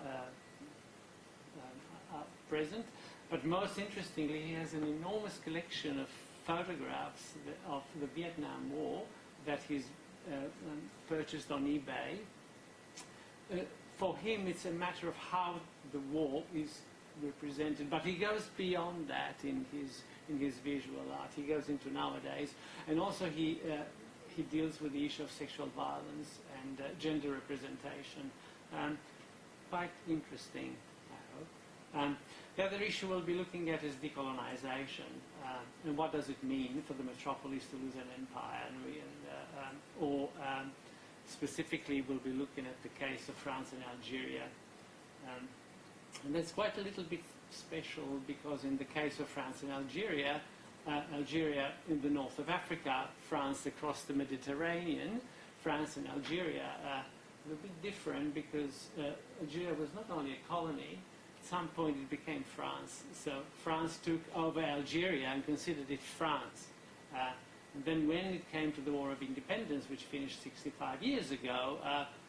present. But most interestingly, he has an enormous collection of photographs of the Vietnam War that he's purchased on eBay. For him, it's a matter of how the war is represented, but he goes beyond that in his visual art. He goes into nowadays, and also he deals with the issue of sexual violence and gender representation. Quite interesting, I hope. The other issue we'll be looking at is decolonization, and what does it mean for the metropolis to lose an empire, or specifically we'll be looking at the case of France and Algeria. And that's quite a little bit special, because in the case of France and Algeria, Algeria in the north of Africa, France across the Mediterranean, France and Algeria are a bit different, because Algeria was not only a colony. At some point it became France. So France took over Algeria and considered it France. And then when it came to the War of Independence, which finished 65 years ago,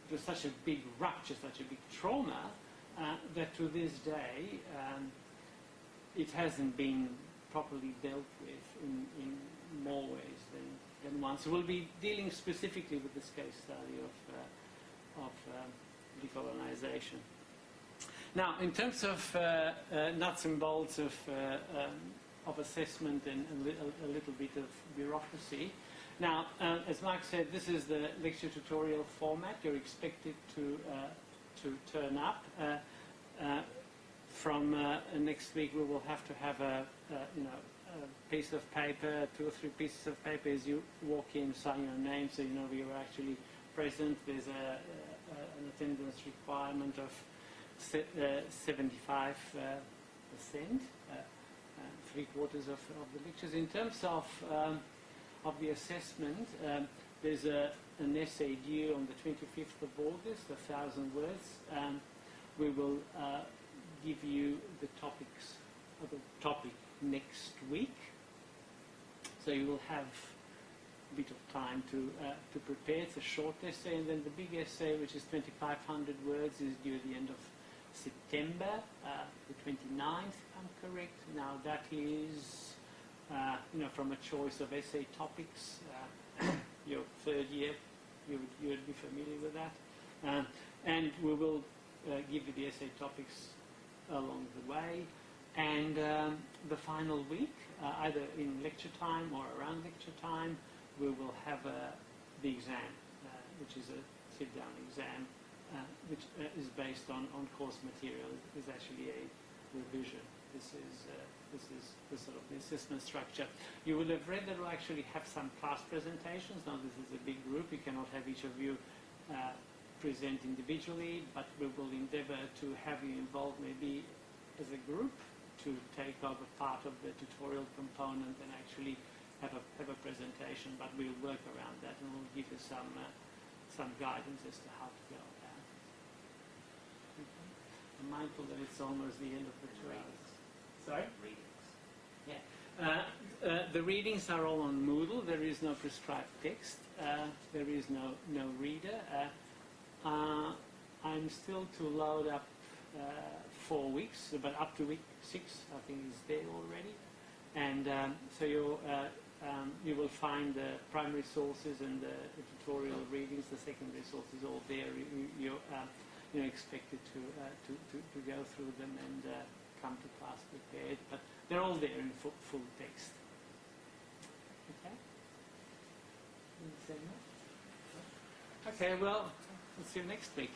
it was such a big rupture, such a big trauma, that to this day it hasn't been properly dealt with in more ways than one. So we'll be dealing specifically with this case study of decolonization. Now, in terms of nuts and bolts of assessment and a little bit of bureaucracy. Now, as Mark said, this is the lecture tutorial format. You're expected to turn up. From next week, we will have to have a piece of paper, 2 or 3 pieces of paper as you walk in, sign your name, so you know we are actually present. There's an attendance requirement of 75%, 3/4 of the lectures. In terms of the assessment, there's an essay due on the 25th of August, 1,000 words. We will give you the topics, or the topic next week, so you will have a bit of time to prepare. It's a short essay, and then the big essay, which is 2,500 words, is due at the end of September, the 29th, if I'm correct. Now that is, from a choice of essay topics. Your 3rd year, you would be familiar with that. And we will give you the essay topics along the way. And the final week, either in lecture time or around lecture time, we will have the exam, which is a sit-down exam, which is based on course material. It's actually a revision. This is the sort of the assessment structure. You will have read that we'll actually have some class presentations. Now this is a big group. We cannot have each of you present individually, but we will endeavour to have you involved maybe as a group to take over part of the tutorial component and actually have a presentation. But we'll work around that, and we'll give you some guidance as to how to go about it. Okay. I'm mindful that it's almost the end of the 2 hours. Sorry? Readings. Yeah. The readings are all on Moodle. There is no prescribed text. There is no reader. I'm still to load up 4 weeks, but up to week 6, I think is there already. And so you will find the primary sources and the tutorial readings, the secondary sources, all there. You're expected to go through them and come to class prepared, but they're all there in full text. Okay? Okay, well, we'll see you next week.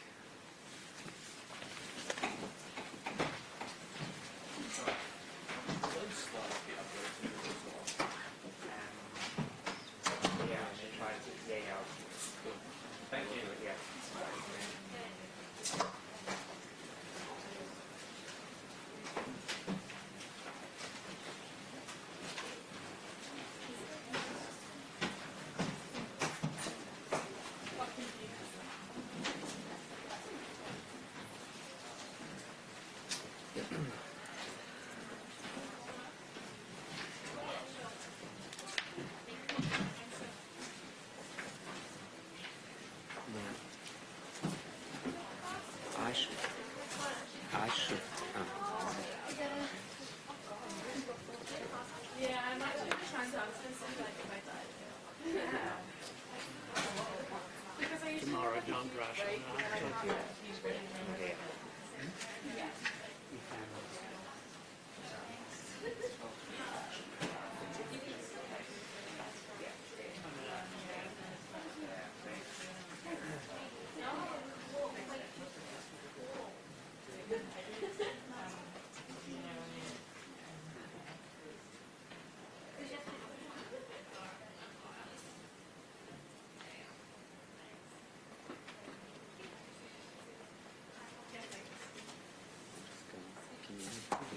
Yeah, I should try to. Yeah. Thank you. Yeah. I should. Yeah, I'm actually trying to answer this like if I died. Because I usually Tomorrow, have a don't huge rush break, on that. and I can't have a huge break. Yeah.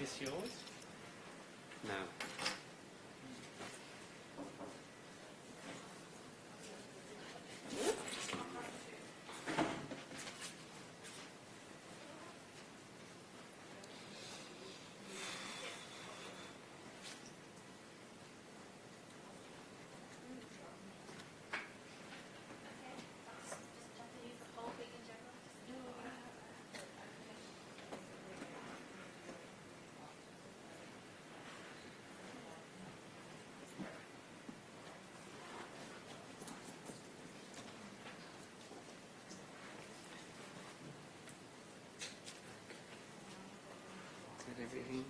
Is this yours? No. everything.